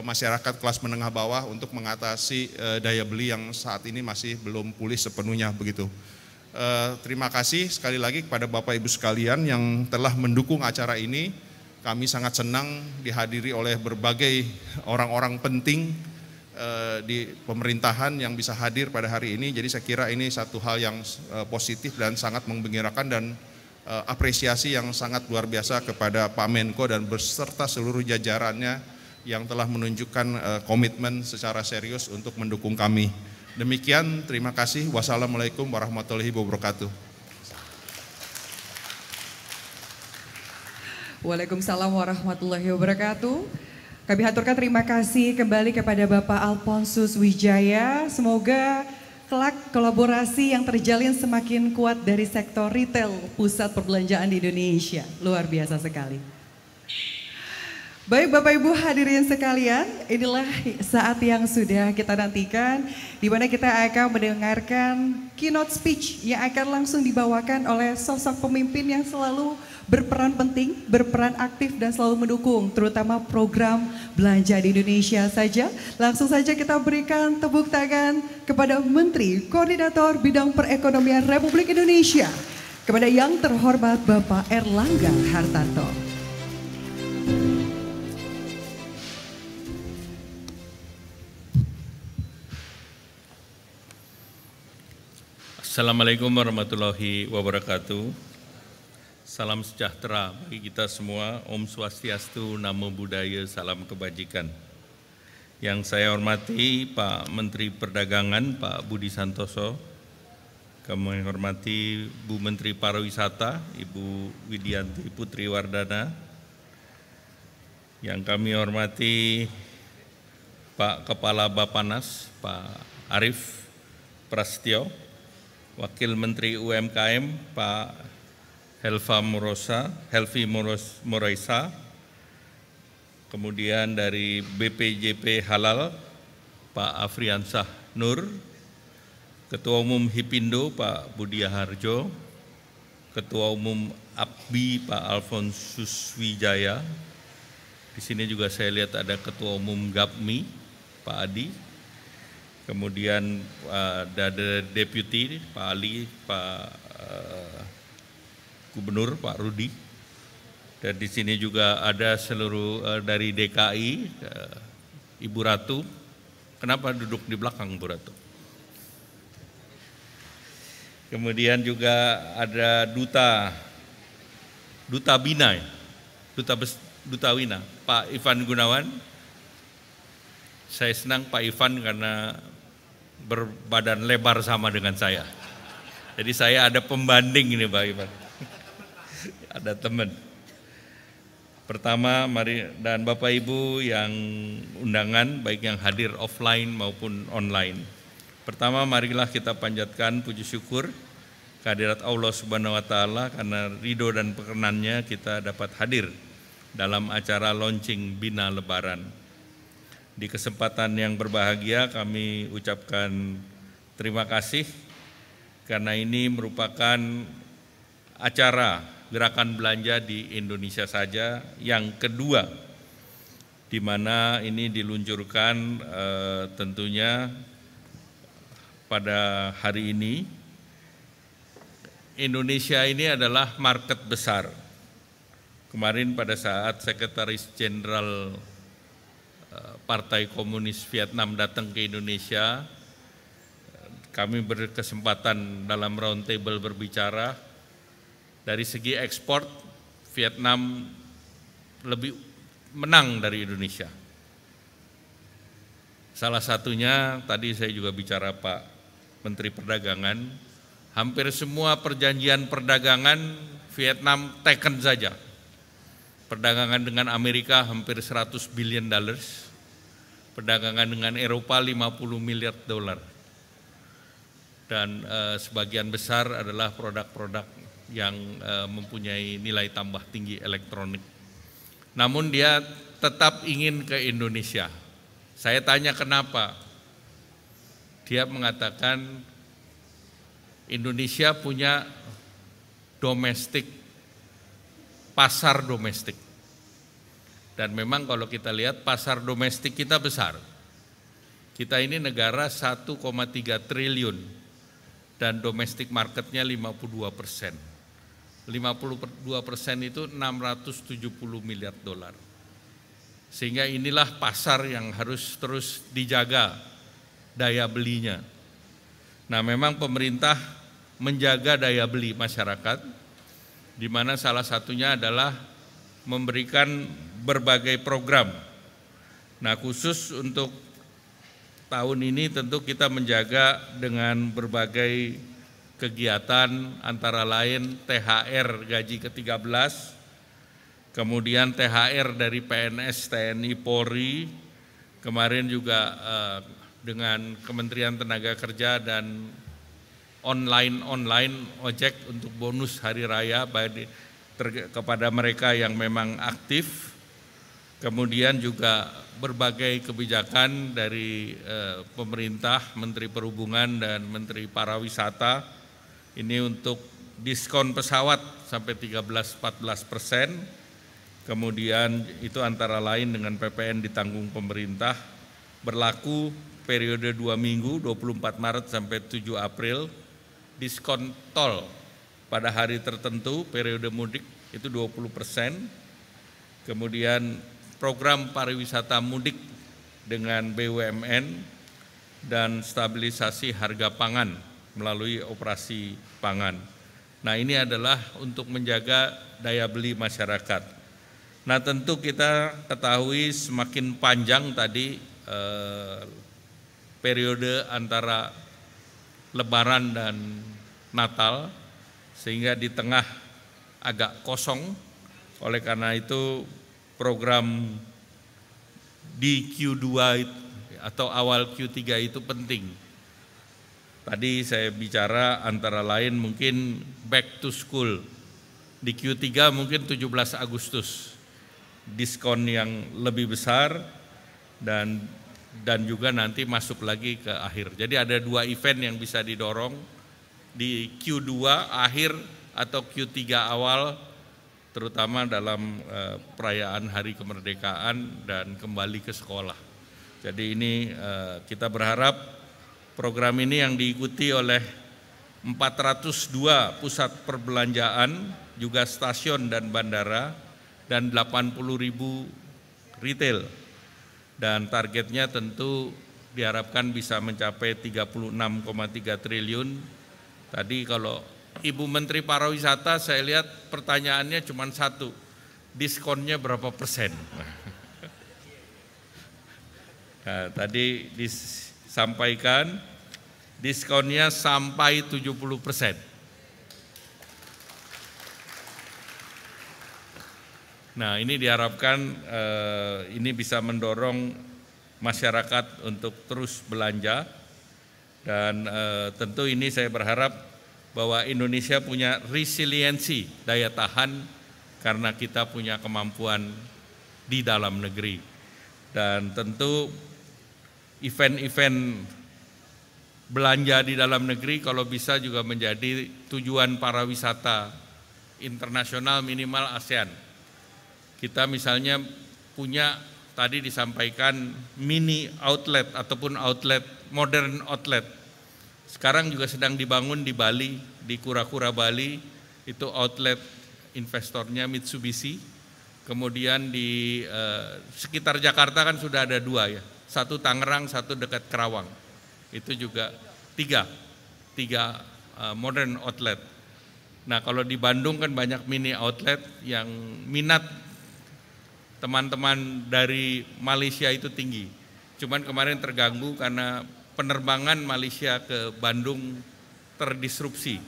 masyarakat kelas menengah bawah untuk mengatasi daya beli yang saat ini masih belum pulih sepenuhnya begitu. Terima kasih sekali lagi kepada Bapak Ibu sekalian yang telah mendukung acara ini. Kami sangat senang dihadiri oleh berbagai orang-orang penting di pemerintahan yang bisa hadir pada hari ini. Jadi saya kira ini satu hal yang positif dan sangat menggembirakan, dan apresiasi yang sangat luar biasa kepada Pak Menko dan beserta seluruh jajarannya yang telah menunjukkan komitmen secara serius untuk mendukung kami. Demikian, terima kasih. Wassalamualaikum warahmatullahi wabarakatuh. Waalaikumsalam warahmatullahi wabarakatuh. Kami haturkan terima kasih kembali kepada Bapak Alphonsus Wijaya. Semoga kelak kolaborasi yang terjalin semakin kuat dari sektor retail pusat perbelanjaan di Indonesia. Luar biasa sekali. Baik Bapak Ibu hadirin sekalian, inilah saat yang sudah kita nantikan di mana kita akan mendengarkan keynote speech yang akan langsung dibawakan oleh sosok pemimpin yang selalu berperan penting, berperan aktif dan selalu mendukung terutama program belanja di Indonesia saja. Langsung saja kita berikan tepuk tangan kepada Menteri Koordinator Bidang Perekonomian Republik Indonesia, kepada yang terhormat Bapak Erlangga Hartarto. Assalamualaikum warahmatullahi wabarakatuh. Salam sejahtera bagi kita semua. Om Swastiastu, Namo Buddhaya, salam kebajikan. Yang saya hormati Pak Menteri Perdagangan, Pak Budi Santoso. Kami hormati Bu Menteri Pariwisata, Ibu Widianti Putri Wardana. Yang kami hormati Pak Kepala Bappenas, Pak Arief Prasetyo. Wakil Menteri UMKM Pak Helvi Moroisa, kemudian dari BPJP Halal Pak Afriansah Nur, Ketua Umum Hipindo Pak Budi Harjo, Ketua Umum APBI Pak Alphonsus Wijaya. Di sini juga saya lihat ada Ketua Umum GAPMI Pak Adi. Kemudian ada Deputi Pak Ali, Pak Gubernur Pak Rudi, dan di sini juga ada seluruh dari DKI, Ibu Ratu. Kenapa duduk di belakang Bu Ratu? Kemudian juga ada Duta Bina, Duta Wina, Pak Ivan Gunawan. Saya senang Pak Ivan karena berbadan lebar sama dengan saya. Jadi saya ada pembanding ini Pak Ivan. Ada teman. Pertama, mari dan Bapak Ibu yang undangan baik yang hadir offline maupun online. Pertama, marilah kita panjatkan puji syukur kehadirat Allah Subhanahu wa taala karena ridho dan perkenannya kita dapat hadir dalam acara launching Bina Lebaran. Di kesempatan yang berbahagia kami ucapkan terima kasih karena ini merupakan acara gerakan belanja di Indonesia saja yang kedua, di mana ini diluncurkan tentunya pada hari ini. Indonesia ini adalah market besar. Kemarin pada saat Sekretaris Jenderal Partai Komunis Vietnam datang ke Indonesia, kami berkesempatan dalam roundtable berbicara. Dari segi ekspor, Vietnam lebih menang dari Indonesia. Salah satunya tadi saya juga bicara Pak Menteri Perdagangan, hampir semua perjanjian perdagangan Vietnam taken saja. Perdagangan dengan Amerika hampir 100 billion dollars, perdagangan dengan Eropa 50 miliar dolar. Dan sebagian besar adalah produk-produk yang mempunyai nilai tambah tinggi elektronik. Namun dia tetap ingin ke Indonesia. Saya tanya kenapa? Dia mengatakan Indonesia punya domestik, pasar domestik. Dan memang kalau kita lihat pasar domestik kita besar. Kita ini negara 1,3 triliun dan domestic marketnya 52%. 52% itu 670 miliar dolar. Sehingga inilah pasar yang harus terus dijaga daya belinya. Nah, memang pemerintah menjaga daya beli masyarakat, di mana salah satunya adalah memberikan berbagai program. Nah, khusus untuk tahun ini tentu kita menjaga dengan berbagai kegiatan, antara lain THR gaji ke-13, kemudian THR dari PNS, TNI, Polri, kemarin juga dengan Kementerian Tenaga Kerja dan online ojek untuk bonus hari raya kepada mereka yang memang aktif. Kemudian juga berbagai kebijakan dari pemerintah, Menteri Perhubungan dan Menteri Pariwisata, ini untuk diskon pesawat sampai 13-14%, kemudian itu antara lain dengan PPN ditanggung pemerintah, berlaku periode 2 minggu, 24 Maret sampai 7 April, diskon tol pada hari tertentu, periode mudik itu 20%, kemudian program pariwisata mudik dengan BUMN dan stabilisasi harga pangan melalui operasi pangan. Nah, ini adalah untuk menjaga daya beli masyarakat. Nah, tentu kita ketahui semakin panjang tadi periode antara Lebaran dan Natal, sehingga di tengah agak kosong. Oleh karena itu program di Q2 atau awal Q3 itu penting. Tadi saya bicara antara lain mungkin back to school. Di Q3 mungkin 17 Agustus, diskon yang lebih besar dan juga nanti masuk lagi ke akhir. Jadi ada 2 event yang bisa didorong di Q2 akhir atau Q3 awal, terutama dalam perayaan Hari Kemerdekaan dan kembali ke sekolah. Jadi ini kita berharap program ini yang diikuti oleh 402 pusat perbelanjaan, juga stasiun dan bandara, dan 80.000 retail. Dan targetnya tentu diharapkan bisa mencapai 36,3 triliun. Tadi kalau Ibu Menteri Pariwisata saya lihat pertanyaannya cuma satu, diskonnya berapa persen? Nah, tadi disampaikan diskonnya sampai 70%. Nah, ini diharapkan ini bisa mendorong masyarakat untuk terus belanja dan tentu ini saya berharap bahwa Indonesia punya resiliensi, daya tahan karena kita punya kemampuan di dalam negeri. Dan tentu event-event belanja di dalam negeri kalau bisa juga menjadi tujuan pariwisata internasional minimal ASEAN. Kita misalnya punya tadi disampaikan mini outlet ataupun outlet, modern outlet. Sekarang juga sedang dibangun di Bali, di Kura-Kura Bali, itu outlet investornya Mitsubishi. Kemudian di sekitar Jakarta kan sudah ada 2 ya, satu Tangerang, satu dekat Kerawang. Itu juga tiga modern outlet. Nah, kalau di Bandung kan banyak mini outlet yang minat teman-teman dari Malaysia itu tinggi. Cuman kemarin terganggu karena penerbangan Malaysia ke Bandung terdisrupsi.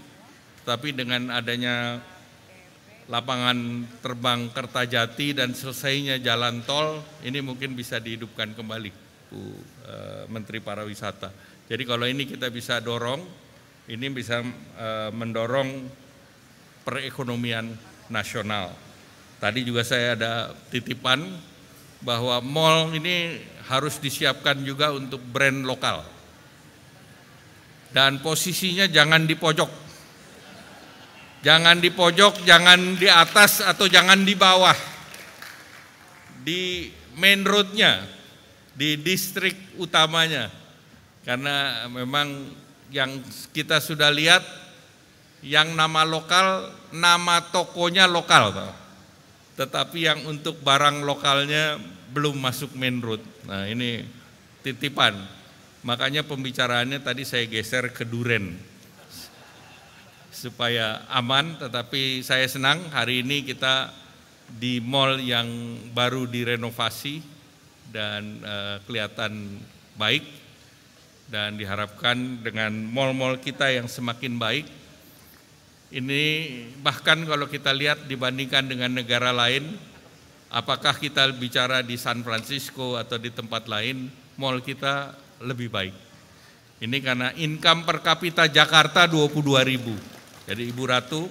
Tapi dengan adanya lapangan terbang Kertajati dan selesainya jalan tol, ini mungkin bisa dihidupkan kembali, Bu Menteri Pariwisata. Jadi kalau ini kita bisa dorong, ini bisa mendorong perekonomian nasional. Tadi juga saya ada titipan bahwa mall ini harus disiapkan juga untuk brand lokal. Dan posisinya jangan di pojok. Jangan di pojok, jangan di atas atau jangan di bawah. Di main roadnya, di distrik utamanya. Karena memang yang kita sudah lihat, yang nama lokal, nama tokonya lokal. Tetapi yang untuk barang lokalnya belum masuk main road. Nah ini titipan. Makanya pembicaraannya tadi saya geser ke Duren. Supaya aman, tetapi saya senang hari ini kita di mall yang baru direnovasi dan kelihatan baik. Dan diharapkan dengan mall-mall kita yang semakin baik, ini bahkan kalau kita lihat dibandingkan dengan negara lain, apakah kita bicara di San Francisco atau di tempat lain, mall kita lebih baik. Ini karena income per kapita Jakarta 22.000. Jadi Ibu Ratu,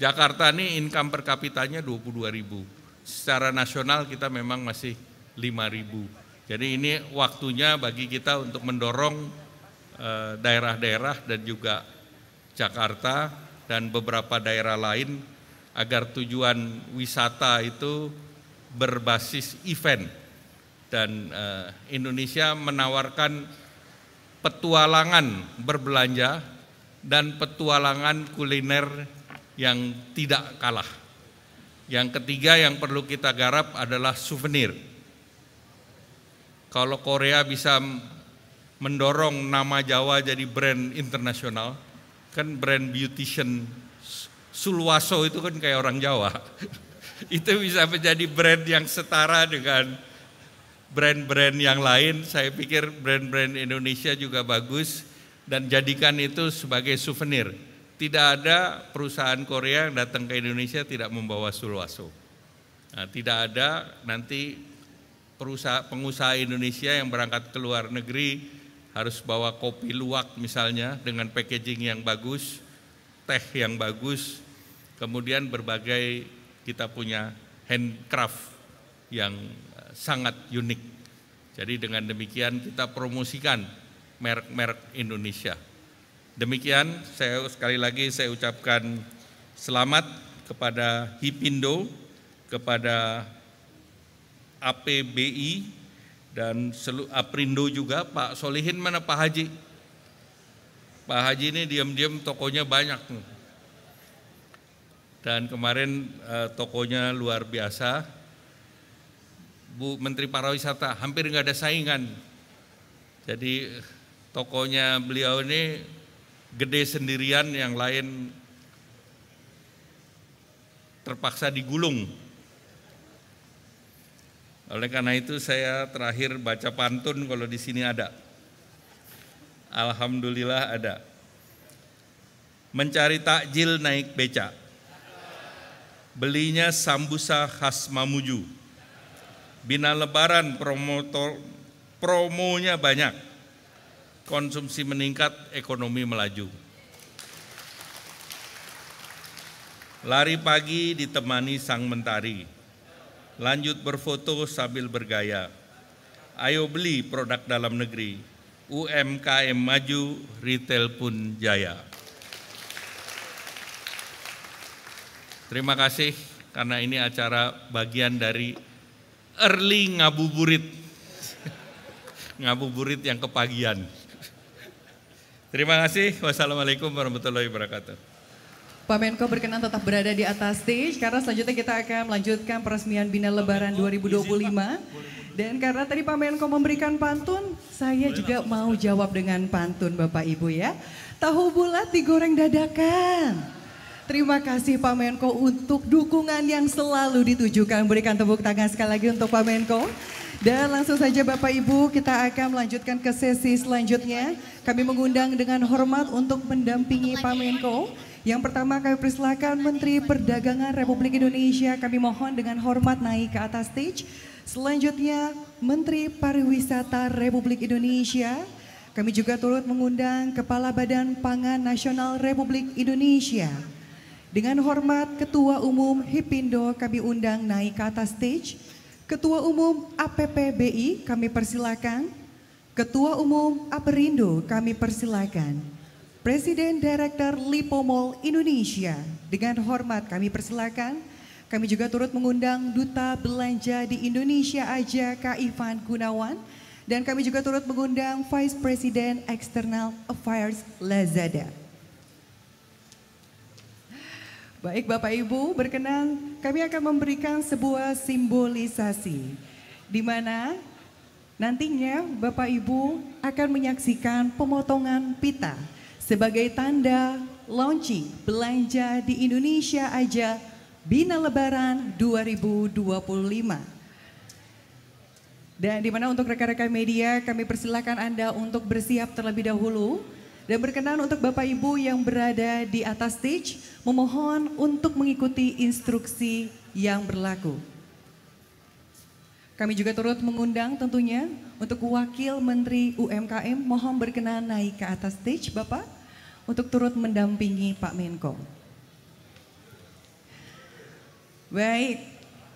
Jakarta ini income per kapitanya 22.000. Secara nasional kita memang masih 5.000. Jadi ini waktunya bagi kita untuk mendorong daerah-daerah dan juga Jakarta dan beberapa daerah lain agar tujuan wisata itu berbasis event. Dan Indonesia menawarkan petualangan berbelanja dan petualangan kuliner yang tidak kalah. Yang ketiga yang perlu kita garap adalah souvenir. Kalau Korea bisa mendorong nama Jawa jadi brand internasional, kan brand beautician Sulwaso itu kan kayak orang Jawa. Itu bisa menjadi brand yang setara dengan brand-brand yang lain. Saya pikir brand-brand Indonesia juga bagus dan jadikan itu sebagai souvenir. Tidak ada perusahaan Korea yang datang ke Indonesia tidak membawa Sulwaso. Nah, tidak ada nanti pengusaha Indonesia yang berangkat ke luar negeri harus bawa kopi luwak misalnya dengan packaging yang bagus, teh yang bagus, kemudian berbagai kita punya handcraft yang sangat unik. Jadi dengan demikian kita promosikan merek-merek Indonesia. Demikian sekali lagi saya ucapkan selamat kepada Hipindo, kepada APBI dan Aprindo juga. Pak Solihin mana Pak Haji? Pak Haji ini diam-diam tokonya banyak. Dan kemarin tokonya luar biasa. Bu Menteri Pariwisata hampir nggak ada saingan. Jadi tokonya beliau ini gede sendirian, yang lain terpaksa digulung. Oleh karena itu saya terakhir baca pantun kalau di sini ada. Alhamdulillah ada. Mencari takjil naik beca. Belinya sambusa khas Mamuju. Bina lebaran promonya banyak. Konsumsi meningkat, ekonomi melaju. Lari pagi ditemani sang mentari. Lanjut berfoto sambil bergaya. Ayo beli produk dalam negeri. UMKM maju, retail pun jaya. Terima kasih karena ini acara bagian dari early ngabuburit. Ngabuburit yang kepagian. Terima kasih. Wassalamualaikum warahmatullahi wabarakatuh. Pak Menko berkenan tetap berada di atas stage karena selanjutnya kita akan melanjutkan peresmian Bina Lebaran 2025. Dan karena tadi Pak Menko memberikan pantun, saya juga mau jawab dengan pantun Bapak Ibu ya. Tahu bulat digoreng dadakan. Terima kasih Pak Menko untuk dukungan yang selalu ditujukan. Berikan tepuk tangan sekali lagi untuk Pak Menko. Dan langsung saja Bapak Ibu kita akan melanjutkan ke sesi selanjutnya. Kami mengundang dengan hormat untuk mendampingi Pak Menko. Yang pertama kami persilakan Menteri Perdagangan Republik Indonesia. Kami mohon dengan hormat naik ke atas stage. Selanjutnya Menteri Pariwisata Republik Indonesia. Kami juga turut mengundang Kepala Badan Pangan Nasional Republik Indonesia. Dengan hormat Ketua Umum Hipindo kami undang naik ke atas stage. Ketua Umum APPBI kami persilakan. Ketua Umum Aperindo kami persilakan. Presiden Direktur Lipo Mall Indonesia dengan hormat kami persilakan. Kami juga turut mengundang Duta Belanja di Indonesia Aja Kak Ivan Gunawan. Dan kami juga turut mengundang Vice President External Affairs Lazada. Baik Bapak Ibu, berkenan kami akan memberikan sebuah simbolisasi di mana nantinya Bapak Ibu akan menyaksikan pemotongan pita sebagai tanda launching belanja di Indonesia Aja Bina Lebaran 2025. Dan di mana untuk rekan-rekan media kami persilakan Anda untuk bersiap terlebih dahulu. Dan berkenan untuk Bapak Ibu yang berada di atas stage, memohon untuk mengikuti instruksi yang berlaku. Kami juga turut mengundang tentunya untuk Wakil Menteri UMKM, mohon berkenan naik ke atas stage Bapak, untuk turut mendampingi Pak Menko. Baik,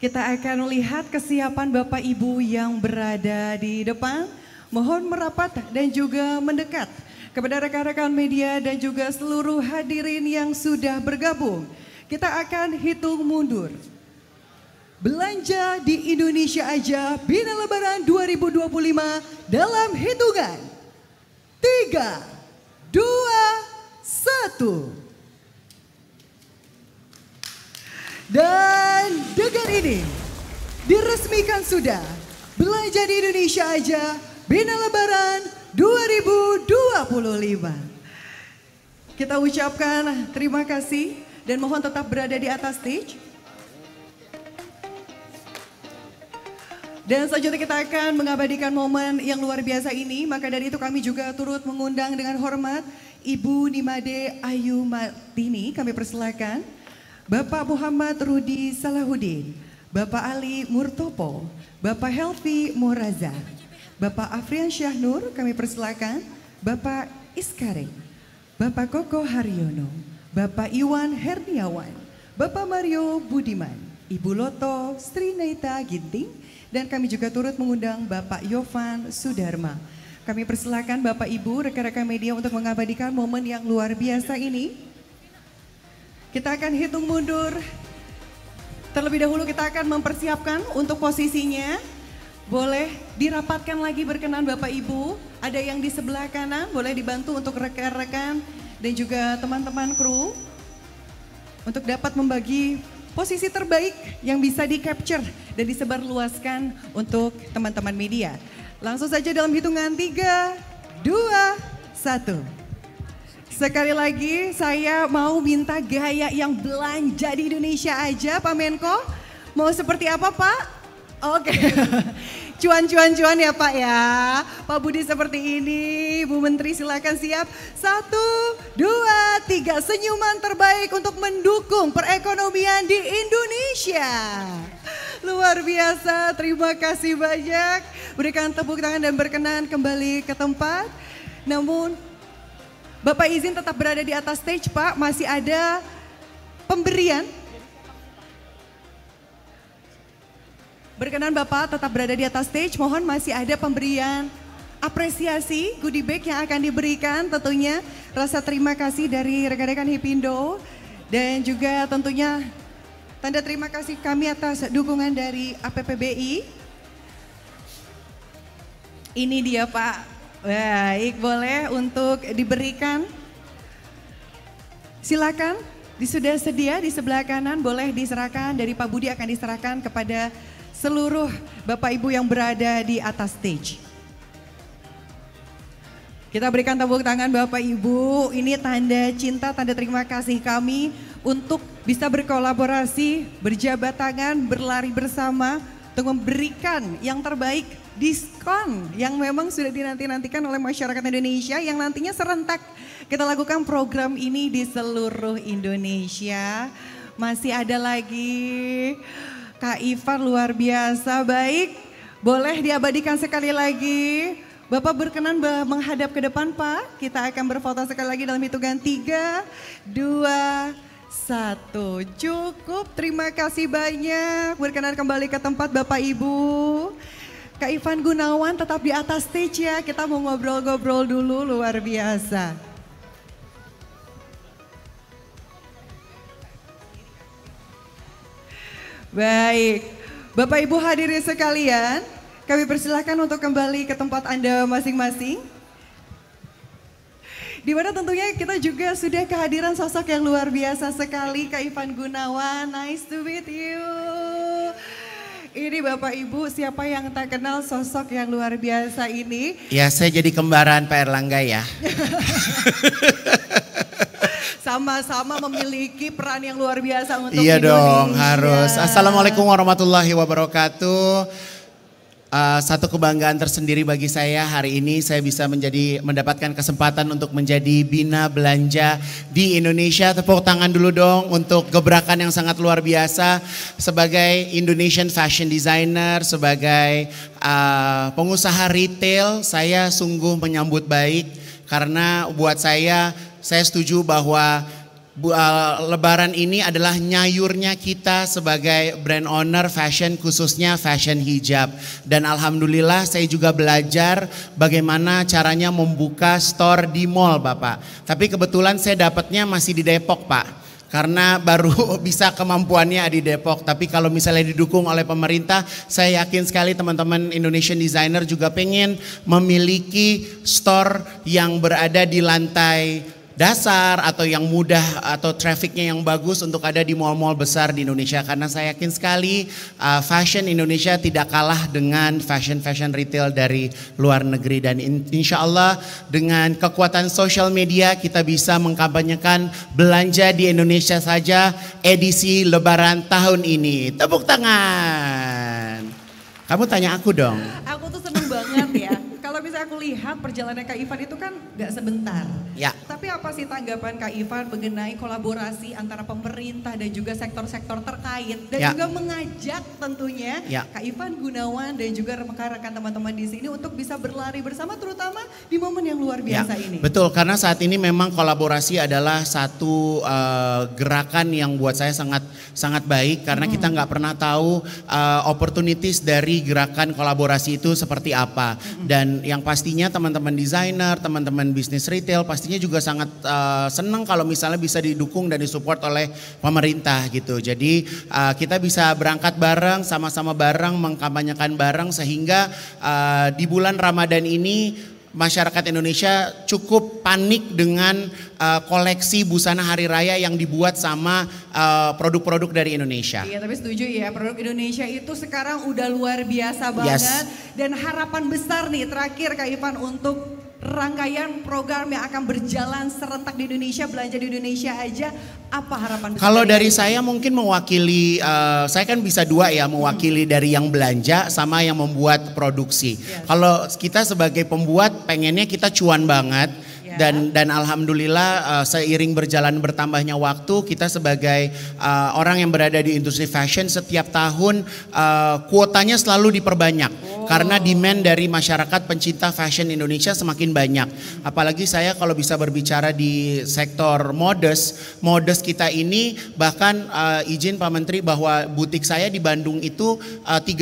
kita akan melihat kesiapan Bapak Ibu yang berada di depan, mohon merapat dan juga mendekat. Kepada rekan-rekan media dan juga seluruh hadirin yang sudah bergabung, kita akan hitung mundur. Belanja di Indonesia Aja Bina Lebaran 2025 dalam hitungan 3, 2, 1. Dan dengan ini diresmikan sudah belanja di Indonesia Aja Bina Lebaran 2025. Kita ucapkan terima kasih dan mohon tetap berada di atas stage. Dan selanjutnya kita akan mengabadikan momen yang luar biasa ini. Maka dari itu kami juga turut mengundang dengan hormat Ibu Nimade Ayu Martini. Kami persilakan Bapak Muhammad Rudi Salahuddin, Bapak Ali Murtopo, Bapak Helvi Moraza, Bapak Afrian Syahnur kami persilakan, Bapak Iskareng, Bapak Koko Haryono, Bapak Iwan Herniawan, Bapak Mario Budiman, Ibu Loto Sri Neita Ginting, dan kami juga turut mengundang Bapak Yovan Sudarma. Kami persilakan Bapak Ibu, rekan-rekan media untuk mengabadikan momen yang luar biasa ini. Kita akan hitung mundur. Terlebih dahulu kita akan mempersiapkan untuk posisinya. Boleh dirapatkan lagi berkenan Bapak Ibu, ada yang di sebelah kanan, boleh dibantu untuk rekan-rekan dan juga teman-teman kru untuk dapat membagi posisi terbaik yang bisa di-capture dan disebarluaskan untuk teman-teman media. Langsung saja dalam hitungan 3, 2, 1. Sekali lagi saya mau minta gaya yang belanja di Indonesia Aja Pak Menko. Mau seperti apa Pak? Oke, cuan-cuan ya Pak ya. Pak Budi seperti ini, Bu Menteri silakan siap. 1, 2, 3, senyuman terbaik untuk mendukung perekonomian di Indonesia. Luar biasa, terima kasih banyak. Berikan tepuk tangan dan berkenan kembali ke tempat. Namun Bapak izin tetap berada di atas stage Pak, masih ada pemberian. Berkenan Bapak tetap berada di atas stage, mohon masih ada pemberian apresiasi goodie bag yang akan diberikan tentunya. Rasa terima kasih dari rekan-rekan Hipindo dan juga tentunya tanda terima kasih kami atas dukungan dari APPBI. Ini dia Pak, baik boleh untuk diberikan. Silakan, sudah sedia di sebelah kanan boleh diserahkan, dari Pak Budi akan diserahkan kepada seluruh Bapak Ibu yang berada di atas stage. Kita berikan tepuk tangan Bapak Ibu, ini tanda cinta, tanda terima kasih kami untuk bisa berkolaborasi, berjabat tangan, berlari bersama untuk memberikan yang terbaik diskon yang memang sudah dinanti-nantikan oleh masyarakat Indonesia yang nantinya serentak kita lakukan program ini di seluruh Indonesia. Masih ada lagi Kak Ivan luar biasa, baik boleh diabadikan sekali lagi. Bapak berkenan menghadap ke depan Pak, kita akan berfoto sekali lagi dalam hitungan 3, 2, 1. Cukup, terima kasih banyak. Berkenan kembali ke tempat Bapak Ibu. Kak Ivan Gunawan tetap di atas stage ya, kita mau ngobrol-ngobrol dulu, luar biasa. Baik, Bapak Ibu hadirin sekalian, kami persilahkan untuk kembali ke tempat Anda masing-masing. Di mana tentunya kita juga sudah kehadiran sosok yang luar biasa sekali, Kak Ivan Gunawan, nice to meet you. Ini Bapak Ibu, siapa yang tak kenal sosok yang luar biasa ini? Ya, saya jadi kembaran Pak Erlangga ya. Sama-sama memiliki peran yang luar biasa untuk Iya Indonesia. dong, harus. Assalamualaikum warahmatullahi wabarakatuh. Satu kebanggaan tersendiri bagi saya hari ini saya bisa mendapatkan kesempatan untuk menjadi Bina Belanja di Indonesia. Tepuk tangan dulu dong untuk gebrakan yang sangat luar biasa sebagai Indonesian fashion designer, sebagai pengusaha retail. Saya sungguh menyambut baik karena buat saya setuju bahwa Lebaran ini adalah nyayurnya kita sebagai brand owner fashion, khususnya fashion hijab. Dan alhamdulillah saya juga belajar bagaimana caranya membuka store di mall Bapak. Tapi kebetulan saya dapatnya masih di Depok Pak. Karena baru bisa kemampuannya di Depok. Tapi kalau misalnya didukung oleh pemerintah, saya yakin sekali teman-teman Indonesian designer juga pengen memiliki store yang berada di lantai dasar atau yang mudah atau trafficnya yang bagus untuk ada di mall-mall besar di Indonesia. Karena saya yakin sekali fashion Indonesia tidak kalah dengan fashion retail dari luar negeri. Dan insya Allah dengan kekuatan sosial media kita bisa mengkampanyekan belanja di Indonesia saja edisi Lebaran tahun ini. Tepuk tangan. Kamu tanya aku dong. Aku tuh seneng banget ya. Kalau misalnya aku lihat perjalanan Kak Ivan itu kan gak sebentar. Ya. Tapi apa sih tanggapan Kak Ivan mengenai kolaborasi antara pemerintah dan juga sektor-sektor terkait. Dan Ya. juga mengajak tentunya Ya. Kak Ivan Gunawan dan juga rekan-rekan teman-teman di sini untuk bisa berlari bersama terutama di momen yang luar biasa ini. Betul, karena saat ini memang kolaborasi adalah satu gerakan yang buat saya sangat baik. Karena kita nggak pernah tahu opportunities dari gerakan kolaborasi itu seperti apa. Dan yang pastinya teman-teman desainer, teman-teman bisnis retail pastinya juga sangat senang kalau misalnya bisa didukung dan disupport oleh pemerintah gitu. Jadi kita bisa berangkat bareng, sama-sama bareng, mengkampanyekan bareng sehingga di bulan Ramadan ini masyarakat Indonesia cukup panik dengan koleksi busana hari raya yang dibuat sama produk-produk dari Indonesia. Iya, tapi setuju ya, produk Indonesia itu sekarang udah luar biasa banget. Yes. Dan harapan besar nih terakhir Kak Ivan untuk rangkaian program yang akan berjalan serentak di Indonesia, belanja di Indonesia aja, apa harapan besar? Kalau dari saya mungkin mewakili, saya kan bisa dua ya, mewakili dari yang belanja sama yang membuat produksi. Yes. Kalau kita sebagai pembuat pengennya kita cuan banget. Dan alhamdulillah seiring berjalan bertambahnya waktu kita sebagai orang yang berada di industri fashion setiap tahun kuotanya selalu diperbanyak karena demand dari masyarakat pencinta fashion Indonesia semakin banyak. Apalagi saya kalau bisa berbicara di sektor modest kita ini bahkan izin Pak Menteri bahwa butik saya di Bandung itu 30%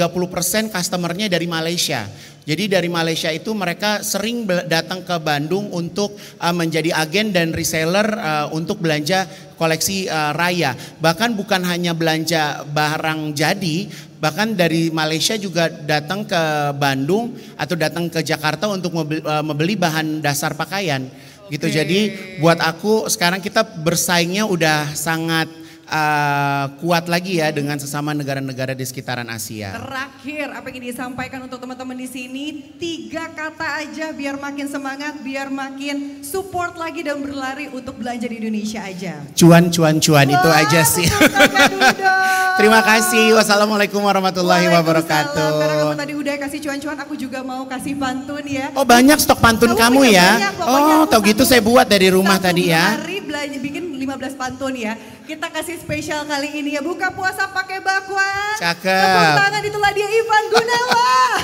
customernya dari Malaysia. Jadi dari Malaysia itu mereka sering datang ke Bandung untuk menjadi agen dan reseller untuk belanja koleksi raya. Bahkan bukan hanya belanja barang jadi, bahkan dari Malaysia juga datang ke Bandung atau datang ke Jakarta untuk membeli bahan dasar pakaian. Gitu. Jadi buat aku sekarang kita bersaingnya udah sangat kuat lagi ya dengan sesama negara-negara di sekitaran Asia. Terakhir, apa yang ingin disampaikan untuk teman-teman di sini? 3 kata aja biar makin semangat, biar makin support lagi dan berlari untuk belanja di Indonesia aja. Cuan, cuan, cuan, itu aja sih. Terima kasih. Wassalamualaikum warahmatullahi wabarakatuh. Karena kamu tadi udah kasih cuan-cuan, aku juga mau kasih pantun ya. Oh, banyak stok pantun kamu ya? Oh, tau gitu saya buat dari rumah tadi ya. Hari belanja bikin 15 pantun ya. Kita kasih spesial kali ini ya, buka puasa pakai bakwan. Cakep. Tepuk tangan, itulah dia Ivan Gunawan.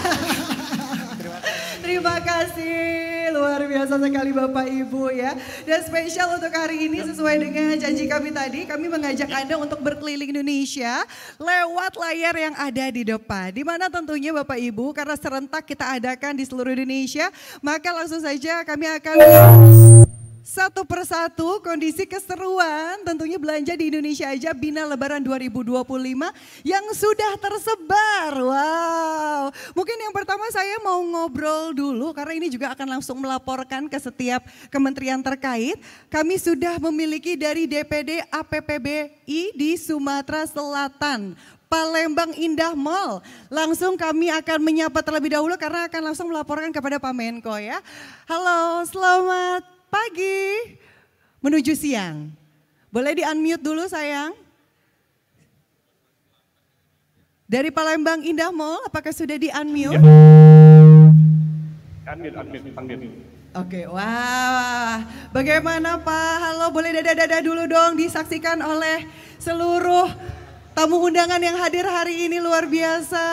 Terima kasih, luar biasa sekali Bapak Ibu ya. Dan spesial untuk hari ini sesuai dengan janji kami tadi, kami mengajak Anda untuk berkeliling Indonesia lewat layar yang ada di depan. Di mana tentunya Bapak Ibu, karena serentak kita adakan di seluruh Indonesia, maka langsung saja kami akan satu persatu kondisi keseruan tentunya belanja di Indonesia aja Bina Lebaran 2025 yang sudah tersebar. Wow, mungkin yang pertama saya mau ngobrol dulu karena ini juga akan langsung melaporkan ke setiap kementerian terkait. Kami sudah memiliki dari DPD APPBI di Sumatera Selatan. Palembang Indah Mall. Langsung kami akan menyapa terlebih dahulu karena akan langsung melaporkan kepada Pak Menko ya. Halo, selamat pagi menuju siang. Boleh di-unmute dulu sayang. Dari Palembang Indah Mall, apakah sudah di-unmute? Ya. Unmute. Oke, wah. Bagaimana Pak? Halo, boleh dada-dada dulu dong disaksikan oleh seluruh tamu undangan yang hadir hari ini, luar biasa.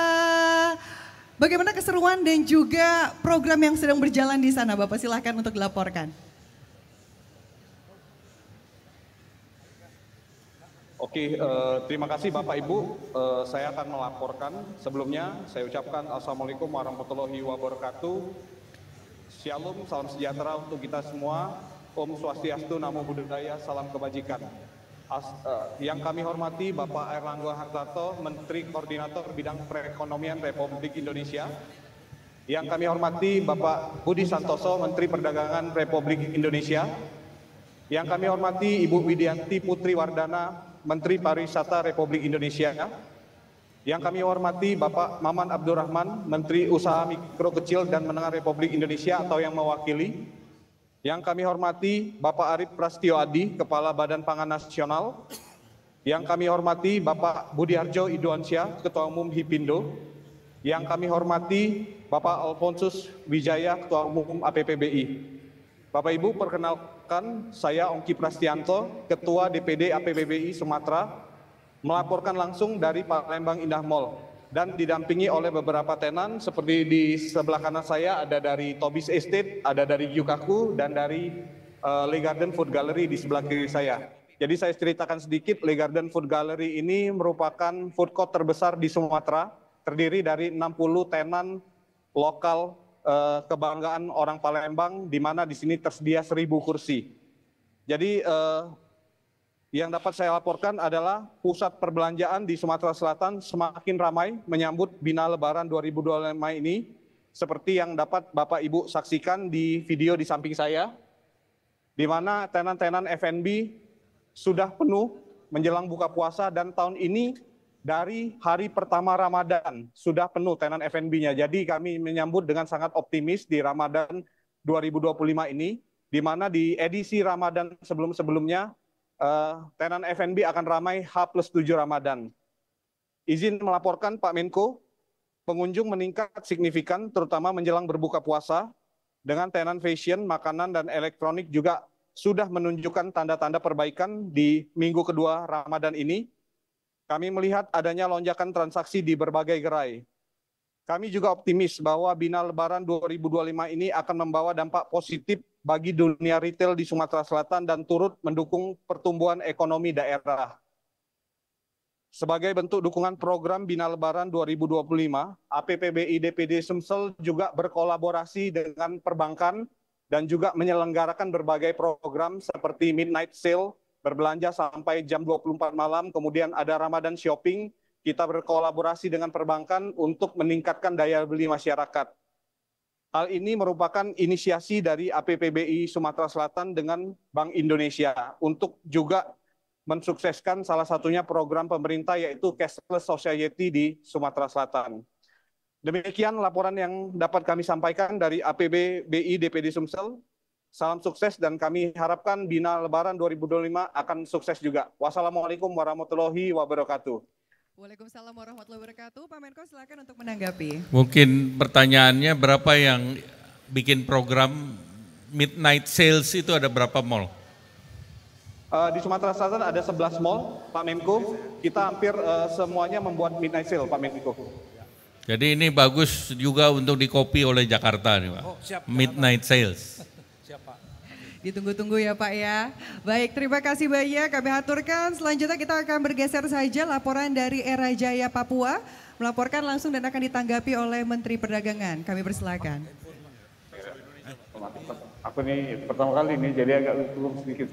Bagaimana keseruan dan juga program yang sedang berjalan di sana Bapak, silahkan untuk dilaporkan. Oke, terima kasih Bapak Ibu. Saya akan melaporkan. Sebelumnya saya ucapkan Assalamualaikum warahmatullahi wabarakatuh. Shalom, salam sejahtera untuk kita semua. Om Swastiastu, Namo Buddhaya, salam kebajikan. Yang kami hormati Bapak Airlangga Hartarto, Menteri Koordinator Bidang Perekonomian Republik Indonesia. Yang kami hormati Bapak Budi Santoso, Menteri Perdagangan Republik Indonesia. Yang kami hormati Ibu Widianti Putri Wardana, Menteri Pariwisata Republik Indonesia. Yang kami hormati Bapak Maman Abdurrahman, Menteri Usaha Mikro Kecil dan Menengah Republik Indonesia atau yang mewakili. Yang kami hormati Bapak Arif Prastio Adi, Kepala Badan Pangan Nasional. Yang kami hormati Bapak Budiharjo Idoansyah, Ketua Umum Hipindo. Yang kami hormati Bapak Alfonsus Wijaya, Ketua Umum APPBI. Bapak Ibu, perkenalkan saya Ongki Prastianto, Ketua DPD APPBI Sumatera, melaporkan langsung dari Palembang Indah Mall dan didampingi oleh beberapa tenan seperti di sebelah kanan saya ada dari Tobis Estate, ada dari Yukaku dan dari Le Garden Food Gallery di sebelah kiri saya. Jadi saya ceritakan sedikit, Le Garden Food Gallery ini merupakan food court terbesar di Sumatera, terdiri dari 60 tenan lokal kebanggaan orang Palembang, di mana di sini tersedia 1000 kursi. Jadi yang dapat saya laporkan adalah pusat perbelanjaan di Sumatera Selatan semakin ramai menyambut Bina Lebaran 2025 ini, seperti yang dapat Bapak Ibu saksikan di video di samping saya, di mana tenan-tenan F&B sudah penuh menjelang buka puasa dan tahun ini dari hari pertama Ramadan sudah penuh tenan F&B-nya. Jadi kami menyambut dengan sangat optimis di Ramadan 2025 ini, di mana di edisi Ramadan sebelum-sebelumnya tenan F&B akan ramai H+7 Ramadan. Izin melaporkan Pak Menko, pengunjung meningkat signifikan terutama menjelang berbuka puasa, dengan tenan fashion, makanan, dan elektronik juga sudah menunjukkan tanda-tanda perbaikan di minggu kedua Ramadan ini. Kami melihat adanya lonjakan transaksi di berbagai gerai. Kami juga optimis bahwa Bina Lebaran 2025 ini akan membawa dampak positif bagi dunia retail di Sumatera Selatan dan turut mendukung pertumbuhan ekonomi daerah. Sebagai bentuk dukungan program Bina Lebaran 2025, APPBI DPD Sumsel juga berkolaborasi dengan perbankan dan juga menyelenggarakan berbagai program seperti Midnight Sale, berbelanja sampai jam 24 malam, kemudian ada Ramadan Shopping, kita berkolaborasi dengan perbankan untuk meningkatkan daya beli masyarakat. Hal ini merupakan inisiasi dari APPBI Sumatera Selatan dengan Bank Indonesia untuk juga mensukseskan salah satunya program pemerintah yaitu Cashless Society di Sumatera Selatan. Demikian laporan yang dapat kami sampaikan dari APB BI DPD Sumsel. Salam sukses dan kami harapkan Bina Lebaran 2025 akan sukses juga. Wassalamualaikum warahmatullahi wabarakatuh. Waalaikumsalam warahmatullahi wabarakatuh. Pak Menko silakan untuk menanggapi. Mungkin pertanyaannya berapa yang bikin program midnight sales itu ada berapa mall? Di Sumatera Selatan ada 11 mall, Pak Menko. Kita hampir semuanya membuat midnight sale, Pak Menko. Jadi ini bagus juga untuk di-copy oleh Jakarta nih Pak. Midnight sales. Ditunggu-tunggu ya Pak ya. Baik, terima kasih banyak kami aturkan. Selanjutnya kita akan bergeser saja laporan dari Era Jaya Papua. Melaporkan langsung dan akan ditanggapi oleh Menteri Perdagangan. Kami persilakan. Aku ini pertama kali ini jadi agak belum sedikit.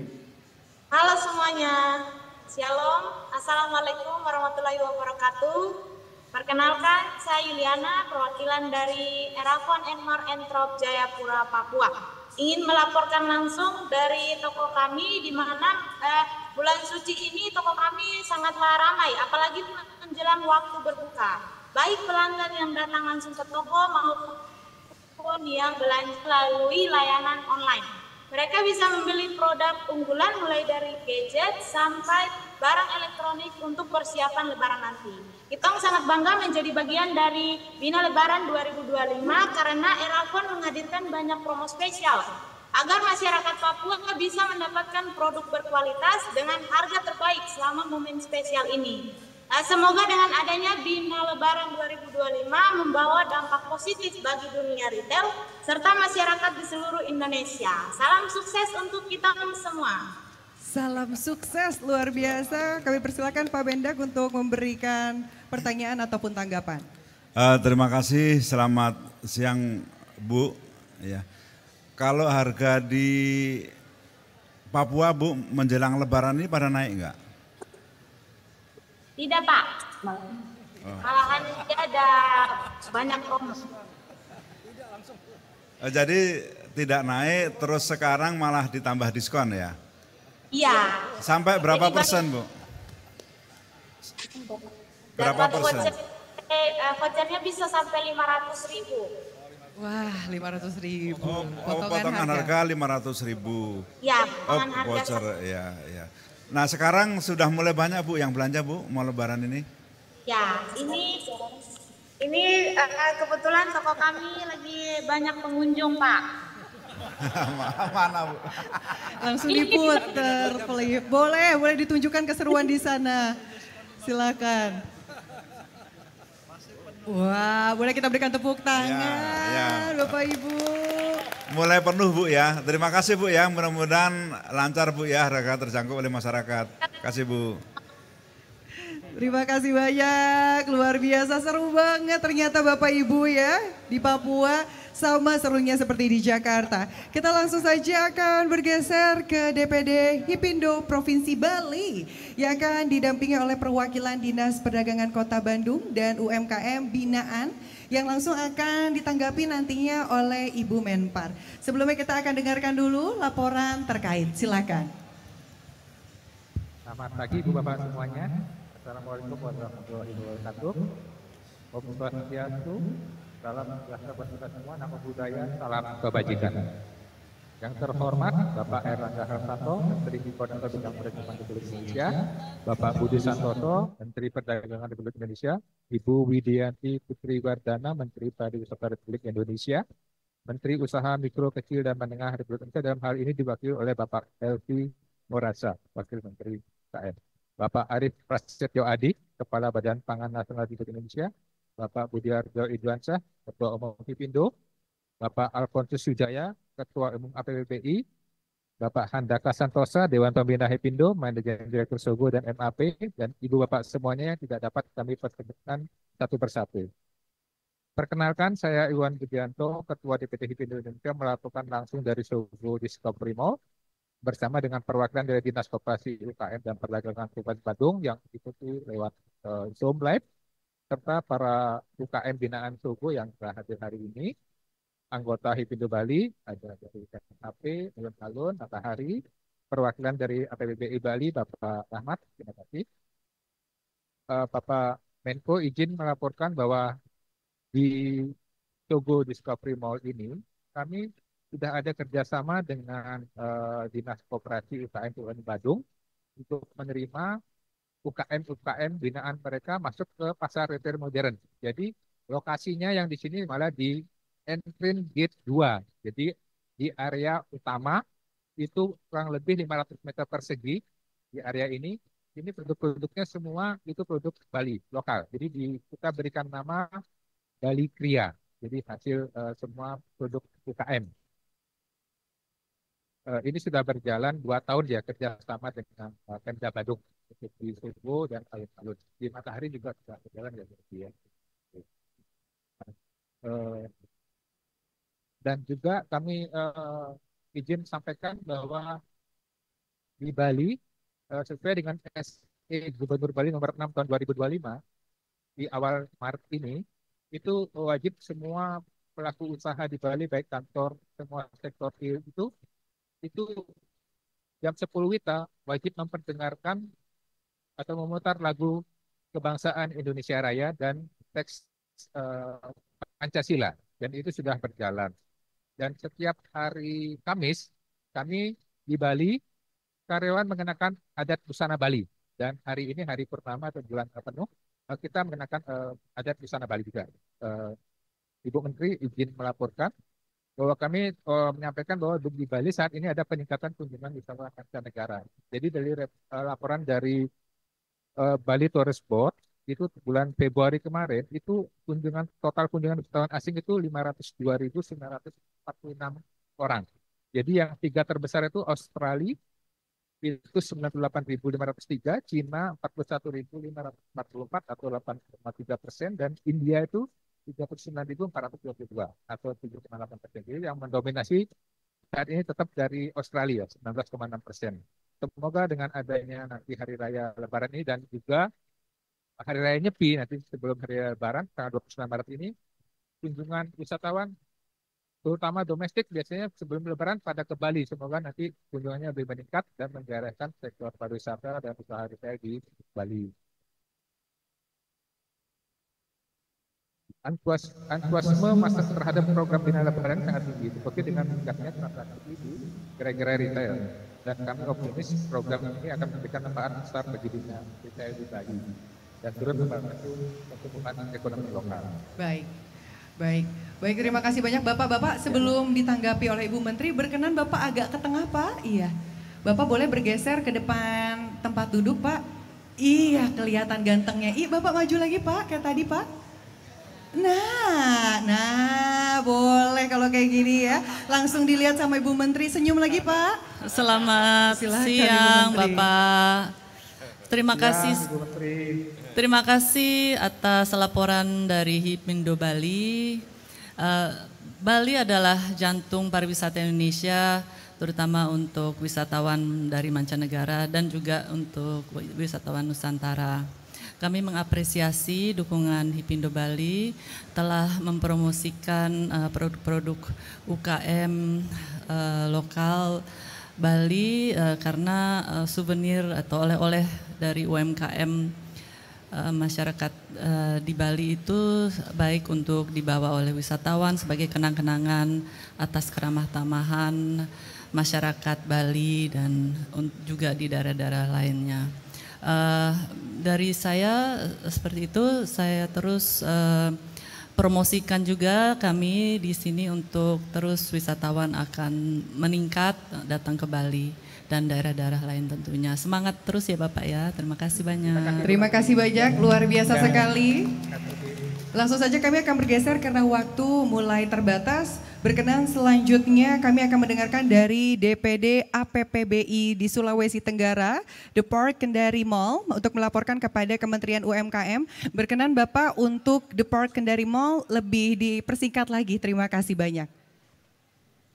Halo semuanya, Shalom, Assalamualaikum warahmatullahi wabarakatuh. Perkenalkan, saya Yuliana, perwakilan dari Erafon Enmar Entrop Jayapura, Papua. Ingin melaporkan langsung dari toko kami di mana bulan suci ini toko kami sangatlah ramai, apalagi menjelang waktu berbuka. Baik pelanggan yang datang langsung ke toko maupun yang belanja melalui layanan online. Mereka bisa membeli produk unggulan mulai dari gadget sampai barang elektronik untuk persiapan Lebaran nanti. Kita sangat bangga menjadi bagian dari Bina Lebaran 2025 karena Erafon menghadirkan banyak promo spesial agar masyarakat Papua bisa mendapatkan produk berkualitas dengan harga terbaik selama momen spesial ini. Semoga dengan adanya Bina Lebaran 2025 membawa dampak positif bagi dunia retail serta masyarakat di seluruh Indonesia. Salam sukses untuk kita semua. Salam sukses luar biasa. Kami persilakan Pak Mendak untuk memberikan pertanyaan ataupun tanggapan. Terima kasih. Selamat siang Bu. Ya. Kalau harga di Papua Bu menjelang Lebaran ini pada naik enggak? Tidak Pak, malahan ada banyak promo. Jadi tidak naik, terus sekarang malah ditambah diskon ya? Iya. Sampai berapa persen Bu? Berapa persen? Vouchernya bisa sampai 500.000. Wah, 500.000. Potongan harga 500.000. Ya, potongan harga. Voucher, ya. Nah sekarang sudah mulai banyak Bu yang belanja Bu, mau Lebaran ini? Ya, ini kebetulan toko kami lagi banyak pengunjung Pak. Mana Bu? Langsung diputer, boleh ditunjukkan keseruan di sana. Silakan. Wah, boleh kita berikan tepuk tangan, Bapak Ibu. Mulai penuh Bu ya, terima kasih Bu ya, mudah-mudahan lancar Bu ya, harga terjangkau oleh masyarakat. Terima kasih Bu. Terima kasih banyak, luar biasa seru banget ternyata Bapak Ibu ya di Papua. Sama serunya seperti di Jakarta. Kita langsung saja akan bergeser ke DPD Hipindo Provinsi Bali yang akan didampingi oleh perwakilan Dinas Perdagangan Kota Bandung dan UMKM Binaan yang langsung akan ditanggapi nantinya oleh Ibu Menpar. Sebelumnya kita akan dengarkan dulu laporan terkait. Silakan. Selamat pagi Ibu Bapak semuanya. Assalamualaikum warahmatullahi wabarakatuh. Om Swastiastu. Salam sejahtera buat kita semua, nama budaya, salam kebajikan. Yang terhormat Bapak Erlangga Hartarto, Menteri Koordinator Bidang Perekonomian Republik Indonesia, Bapak Budi Santoso, Menteri Perdagangan Republik Indonesia, Ibu Widianti Putri Wardana, Menteri Pariwisata Republik Indonesia, Menteri Usaha Mikro Kecil dan Menengah Republik Indonesia, dalam hal ini diwakili oleh Bapak Elvi Morasa, Wakil Menteri KN, Bapak Arief Prasetyo Adi, Kepala Badan Pangan Nasional Republik Indonesia, Bapak Budiarjo Idwansyah, Ketua Umum Hipindo, Bapak Alfonsus Sujaya, Ketua Umum APBPI, Bapak Handaka Santosa, Dewan Pembina Hipindo, Manajer Direktur Sogo dan MAP, dan Ibu Bapak semuanya yang tidak dapat kami perkenalkan satu persatu. Perkenalkan, saya Iwan Budianto, Ketua DPD Hipindo Indonesia, melakukan langsung dari Sogo Discovery Mall, bersama dengan perwakilan dari Dinas Koperasi UKM dan Perdagangan Kabupaten Bandung yang diikuti lewat Zoom Live, serta para UKM binaan Sogo yang telah hadir hari ini, anggota Hipindo Bali, ada dari KNAP, Alun-Alun, Matahari, perwakilan dari APBBI Bali, Bapak Rahmat, terima kasih. Bapak Menko izin melaporkan bahwa di Togo Discovery Mall ini kami sudah ada kerjasama dengan Dinas Koperasi UKM UIN Badung untuk menerima UKM binaan mereka masuk ke pasar retail modern. Jadi lokasinya yang di sini malah di Entry Gate 2. Jadi di area utama itu kurang lebih 500 meter persegi di area ini. Ini produk-produknya semua itu produk Bali lokal. Jadi kita berikan nama Bali Kria. Jadi hasil semua produk UKM. Ini sudah berjalan 2 tahun ya kerjasama dengan Pemda Badung di Subo dan alun-alun. Di Matahari juga sudah berjalan ya. Dan juga kami izin sampaikan bahwa di Bali sesuai dengan SE Gubernur Bali nomor 6 tahun 2025 di awal Maret ini itu wajib semua pelaku usaha di Bali baik kantor semua sektor itu jam 10 WITA wajib memperdengarkan atau memutar lagu kebangsaan Indonesia Raya dan teks Pancasila dan itu sudah berjalan. Dan setiap hari Kamis kami di Bali karyawan mengenakan adat busana Bali dan hari ini hari pertama atau bulan penuh kita mengenakan adat busana Bali juga. Ibu Menteri izin melaporkan bahwa kami menyampaikan bahwa di Bali saat ini ada peningkatan kunjungan wisatawan mancanegara. Jadi dari laporan dari Bali Tourist Board itu bulan Februari kemarin itu total kunjungan wisatawan asing itu 502.946 orang. Jadi yang 3 terbesar itu Australia itu 98.503, Cina 41.544 atau 8,3% dan India itu 39.422 atau 7,8%. Jadi yang mendominasi saat ini tetap dari Australia 19,6%. Semoga dengan adanya nanti Hari Raya Lebaran ini dan juga Hari Raya Nyepi nanti sebelum Hari Raya Lebaran tanggal 29 Maret ini kunjungan wisatawan terutama domestik biasanya sebelum Lebaran pada ke Bali. Semoga nanti kunjungannya lebih meningkat dan menggairahkan sektor pariwisata dan usaha retail di Bali. Antusiasme masa terhadap program Bina Lebaran sangat tinggi, seperti dengan meningkatnya transaksi di gerai-gerai retail. Dan kami optimis program ini akan memberikan manfaat besar bagi dunia retail di Bali dan turut membantu pertumbuhan ekonomi lokal. Baik, terima kasih banyak Bapak-Bapak. Sebelum ditanggapi oleh Ibu Menteri, berkenan Bapak agak ke tengah Pak. Iya, Bapak boleh bergeser ke depan tempat duduk Pak. Iya, kelihatan gantengnya. Bapak maju lagi Pak, kayak tadi Pak. Nah, boleh kalau kayak gini ya. Langsung dilihat sama Ibu Menteri, senyum lagi Pak. Selamat siang Bapak. Terima kasih atas laporan dari Hipindo Bali. Bali adalah jantung pariwisata Indonesia, terutama untuk wisatawan dari mancanegara dan juga untuk wisatawan Nusantara. Kami mengapresiasi dukungan Hipindo Bali telah mempromosikan produk-produk UKM lokal Bali karena souvenir atau oleh-oleh dari UMKM masyarakat di Bali itu baik untuk dibawa oleh wisatawan sebagai kenang-kenangan atas keramah tamahan masyarakat Bali dan juga di daerah-daerah lainnya. Dari saya seperti itu, saya terus promosikan juga kami di sini untuk terus wisatawan akan meningkat datang ke Bali dan daerah-daerah lain tentunya. Semangat terus ya Bapak ya, terima kasih banyak. Terima kasih banyak, luar biasa sekali. Langsung saja kami akan bergeser karena waktu mulai terbatas. Berkenan selanjutnya kami akan mendengarkan dari DPD APPBI di Sulawesi Tenggara, The Park Kendari Mall, untuk melaporkan kepada Kementerian UMKM. Berkenan Bapak untuk The Park Kendari Mall lebih dipersingkat lagi. Terima kasih banyak.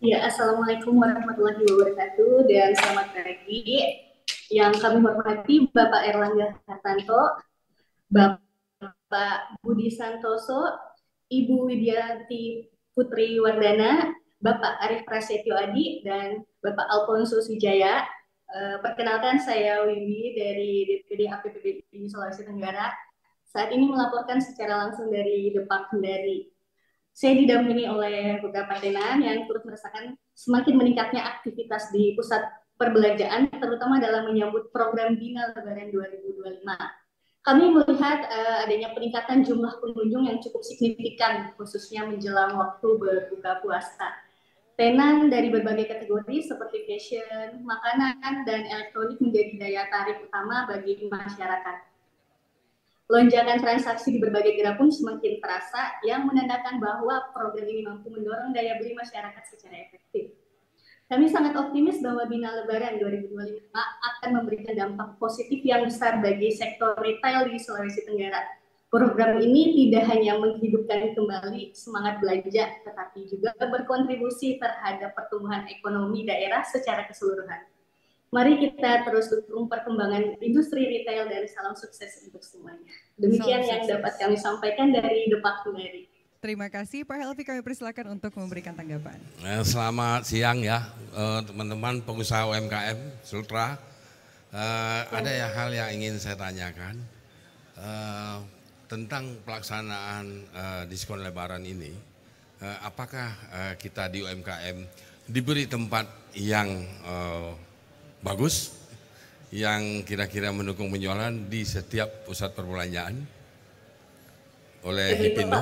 Ya, Assalamualaikum warahmatullahi wabarakatuh dan selamat pagi. Yang kami hormati Bapak Erlangga Hartanto, Bapak Budi Santoso, Ibu Widianti Putri Wardana, Bapak Arief Prasetyo Adi, dan Bapak Alfonso Sujaya. Perkenalkan saya Windy dari DPD APPBI Sulawesi Tenggara. Saat ini melaporkan secara langsung dari Depak Kendari. Saya didampingi oleh beberapa tenan yang turut merasakan semakin meningkatnya aktivitas di pusat perbelanjaan, terutama dalam menyambut program Bina Lebaran 2025. Kami melihat adanya peningkatan jumlah pengunjung yang cukup signifikan, khususnya menjelang waktu berbuka puasa. Tenan dari berbagai kategori seperti fashion, makanan, dan elektronik menjadi daya tarik utama bagi masyarakat. Lonjakan transaksi di berbagai gerai pun semakin terasa, yang menandakan bahwa program ini mampu mendorong daya beli masyarakat secara efektif. Kami sangat optimis bahwa Bina Lebaran 2025 akan memberikan dampak positif yang besar bagi sektor retail di Sulawesi Tenggara. Program ini tidak hanya menghidupkan kembali semangat belanja, tetapi juga berkontribusi terhadap pertumbuhan ekonomi daerah secara keseluruhan. Mari kita terus dukung perkembangan industri retail dan salam sukses untuk semuanya. Demikian yang dapat kami sampaikan dari Depak Kendari. Terima kasih Pak Helvi, kami persilakan untuk memberikan tanggapan. Selamat siang ya teman-teman pengusaha UMKM Sultra. Ada ya hal yang ingin saya tanyakan tentang pelaksanaan diskon lebaran ini. Apakah kita di UMKM diberi tempat yang bagus, yang kira-kira mendukung penjualan di setiap pusat perbelanjaan oleh Hipindo?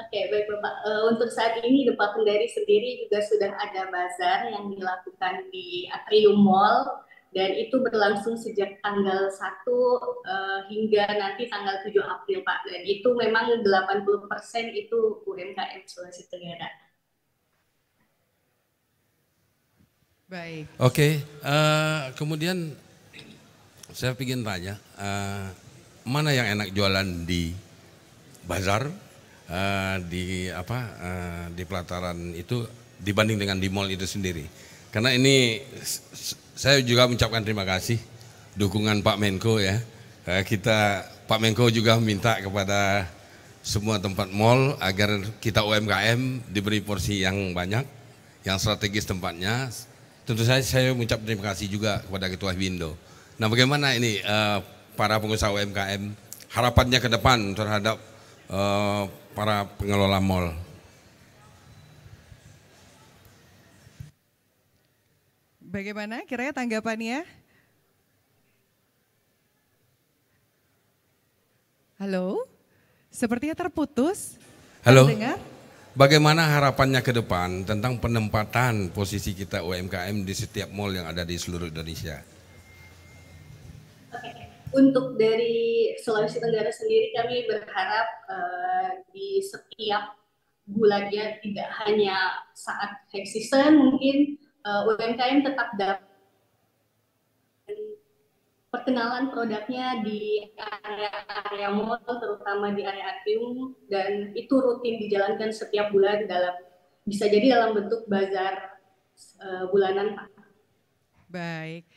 Oke, baik Bapak. Untuk saat ini Depak Kendari sendiri juga sudah ada bazar yang dilakukan di Atrium Mall, dan itu berlangsung sejak tanggal 1 hingga nanti tanggal 7 April Pak. Dan itu memang 80% itu UMKM Sulawesi Tenggara. Baik. Oke, kemudian saya ingin tanya, mana yang enak jualan di bazar, di pelataran itu dibanding dengan di mall itu sendiri? Karena ini saya juga mengucapkan terima kasih dukungan Pak Menko ya. Pak Menko juga minta kepada semua tempat mall agar kita UMKM diberi porsi yang banyak, yang strategis tempatnya. Tentu saja saya mengucap terima kasih juga kepada Ketua Hipindo. Nah, bagaimana ini para pengusaha UMKM harapannya ke depan terhadap para pengelola mall? Bagaimana kira-kira tanggapannya? Halo? Sepertinya terputus. Halo? Dengar? Bagaimana harapannya ke depan tentang penempatan posisi kita UMKM di setiap mall yang ada di seluruh Indonesia? Oke. Untuk dari Sulawesi Tenggara sendiri kami berharap di setiap bulannya, tidak hanya saat high season, mungkin UMKM tetap dapat perkenalan produknya di area-area mall, terutama di area atrium, dan itu rutin dijalankan setiap bulan bisa jadi dalam bentuk bazar bulanan Pak. Baik.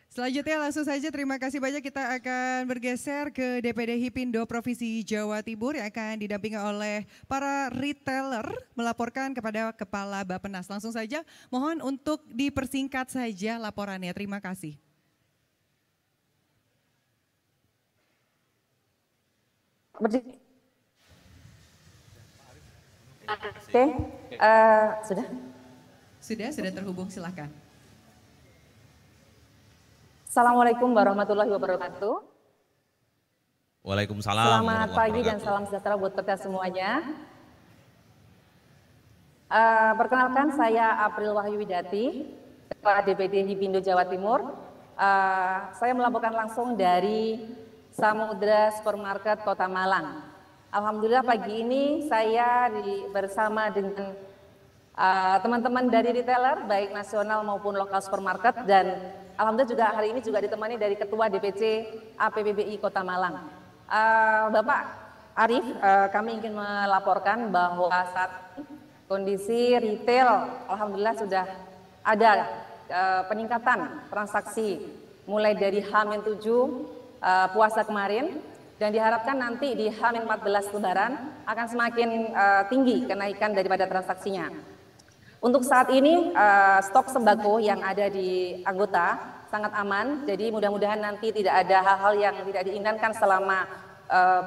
Selanjutnya langsung saja terima kasih banyak, kita akan bergeser ke DPD Hipindo Provinsi Jawa Timur yang akan didampingi oleh para retailer melaporkan kepada Kepala Bappenas. Langsung saja mohon untuk dipersingkat saja laporannya, terima kasih. Oke, sudah? Sudah terhubung, silakan. Assalamualaikum warahmatullahi wabarakatuh. Waalaikumsalam. Selamat pagi dan salam sejahtera buat kita semuanya. Perkenalkan, saya April Wahyu Widati, Ketua DPD Hipindo Jawa Timur. Saya melaporkan langsung dari Samudra Supermarket Kota Malang. Alhamdulillah pagi ini saya bersama dengan teman-teman dari retailer baik nasional maupun lokal supermarket, dan alhamdulillah juga hari ini juga ditemani dari Ketua DPC APPBI Kota Malang. Bapak Arif, kami ingin melaporkan bahwa saat kondisi retail alhamdulillah sudah ada peningkatan transaksi mulai dari H-7 puasa kemarin, dan diharapkan nanti di H-14 Lebaran akan semakin tinggi kenaikan daripada transaksinya. Untuk saat ini stok sembako yang ada di anggota sangat aman, jadi mudah-mudahan nanti tidak ada hal-hal yang tidak diinginkan selama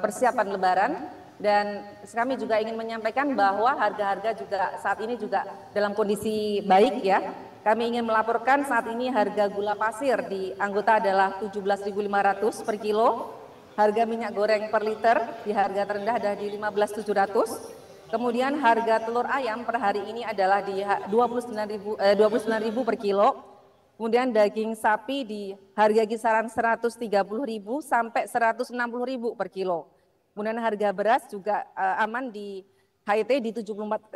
persiapan Lebaran. Dan kami juga ingin menyampaikan bahwa harga-harga juga saat ini juga dalam kondisi baik ya. Kami ingin melaporkan saat ini harga gula pasir di anggota adalah 17.500 per kilo. Harga minyak goreng per liter di harga terendah ada di 15.700. Kemudian harga telur ayam per hari ini adalah di 29.000 per kilo. Kemudian daging sapi di harga kisaran 130.000 sampai 160.000 per kilo. Kemudian harga beras juga aman di HIT di 74.500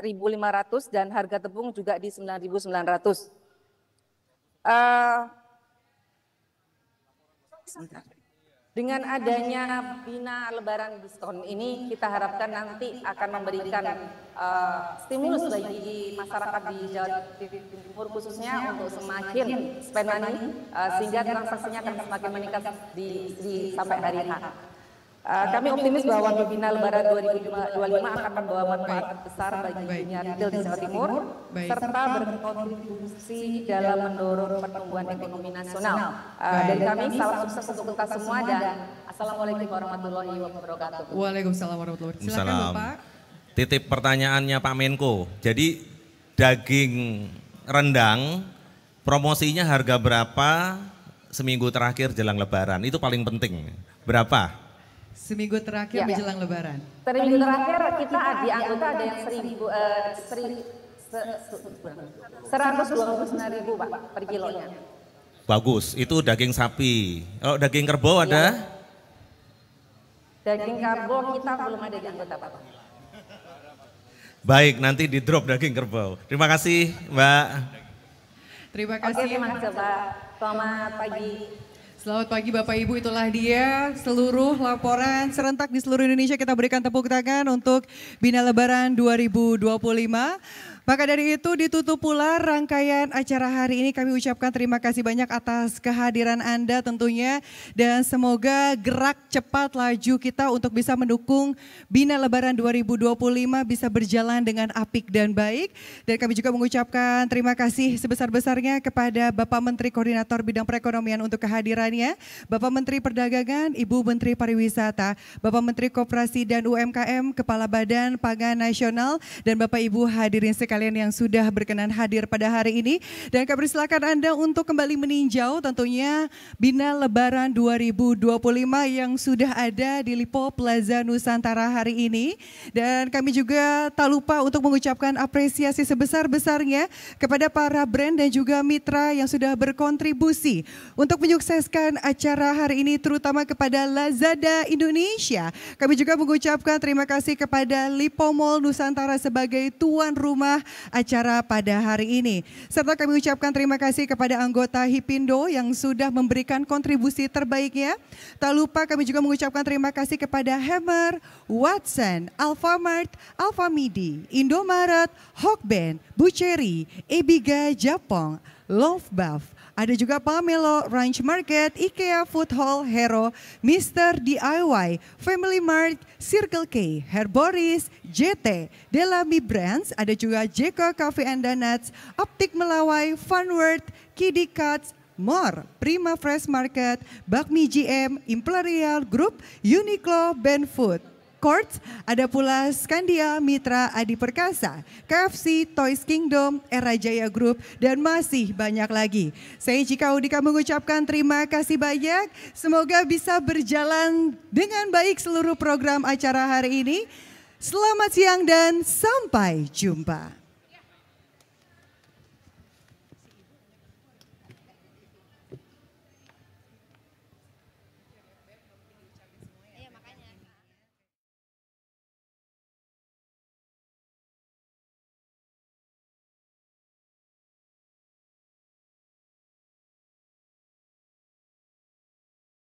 dan harga tepung juga di 9.900. Dengan adanya Bina Lebaran diskon ini, kita harapkan nanti akan memberikan stimulus bagi masyarakat di Jawa Timur khususnya untuk semakin spend money, sehingga transaksinya akan semakin meningkat di sampai hari H. Kami optimis bahwa Bina Lebaran 2025 akan membawa manfaat besar bagi dunia retail di Jawa Timur, serta berkontribusi dalam mendorong pertumbuhan ekonomi nasional. Dan kami salam sukses untuk kita semua dan Assalamualaikum warahmatullahi wabarakatuh. Waalaikumsalam warahmatullahi wabarakatuh. Silakan Bapak. Titip pertanyaannya Pak Menko. Jadi daging rendang promosinya harga berapa seminggu terakhir jelang Lebaran? Itu paling penting. Berapa? Seminggu terakhir menjelang Lebaran. Seminggu terakhir kita di anggota ada yang 129.000 Pak per kilonya. Bagus, itu daging sapi. Oh, daging kerbau ada? Daging kerbau kita belum ada di anggota Pak. Baik, nanti di drop daging kerbau. Terima kasih Mbak. Terima kasih. Oke, terima kasih Pak. Selamat pagi. Selamat pagi Bapak Ibu, itulah dia seluruh laporan serentak di seluruh Indonesia. Kita berikan tepuk tangan untuk Bina Lebaran 2025. Maka dari itu ditutup pula rangkaian acara hari ini. Kami ucapkan terima kasih banyak atas kehadiran Anda tentunya. Dan semoga gerak cepat laju kita untuk bisa mendukung Bina Lebaran 2025 bisa berjalan dengan apik dan baik. Dan kami juga mengucapkan terima kasih sebesar-besarnya kepada Bapak Menteri Koordinator Bidang Perekonomian untuk kehadirannya. Bapak Menteri Perdagangan, Ibu Menteri Pariwisata, Bapak Menteri Koperasi dan UMKM, Kepala Badan Pangan Nasional, dan Bapak Ibu hadirin sekalian yang sudah berkenan hadir pada hari ini. Dan kami persilakan Anda untuk kembali meninjau tentunya Bina Lebaran 2025 yang sudah ada di Lipo Plaza Nusantara hari ini. Dan kami juga tak lupa untuk mengucapkan apresiasi sebesar-besarnya kepada para brand dan juga mitra yang sudah berkontribusi untuk menyukseskan acara hari ini, terutama kepada Lazada Indonesia. Kami juga mengucapkan terima kasih kepada Lipo Mall Nusantara sebagai tuan rumah acara pada hari ini. Serta kami ucapkan terima kasih kepada anggota Hipindo yang sudah memberikan kontribusi terbaiknya. Tak lupa kami juga mengucapkan terima kasih kepada Hammer, Watson, Alfamart, Alfamidi, Indomaret, Hokben, Buceri, Ebiga Japong, Love Buff. Ada juga Pamelo, Ranch Market, IKEA Food Hall, Hero, Mr. DIY, Family Mart, Circle K, Herboris, JT, Delami Brands, ada juga Jeko Cafe and Donuts, Optik Melawai, Funworld, Kiddy Cuts, More, Prima Fresh Market, Bakmi GM, Imperial Group, Uniqlo, Ben Food. Courts, ada pula Skandia, Mitra, Adi Perkasa, KFC, Toys Kingdom, Era Jaya Group, dan masih banyak lagi. Saya Jika Udika mengucapkan terima kasih banyak. Semoga bisa berjalan dengan baik seluruh program acara hari ini. Selamat siang dan sampai jumpa.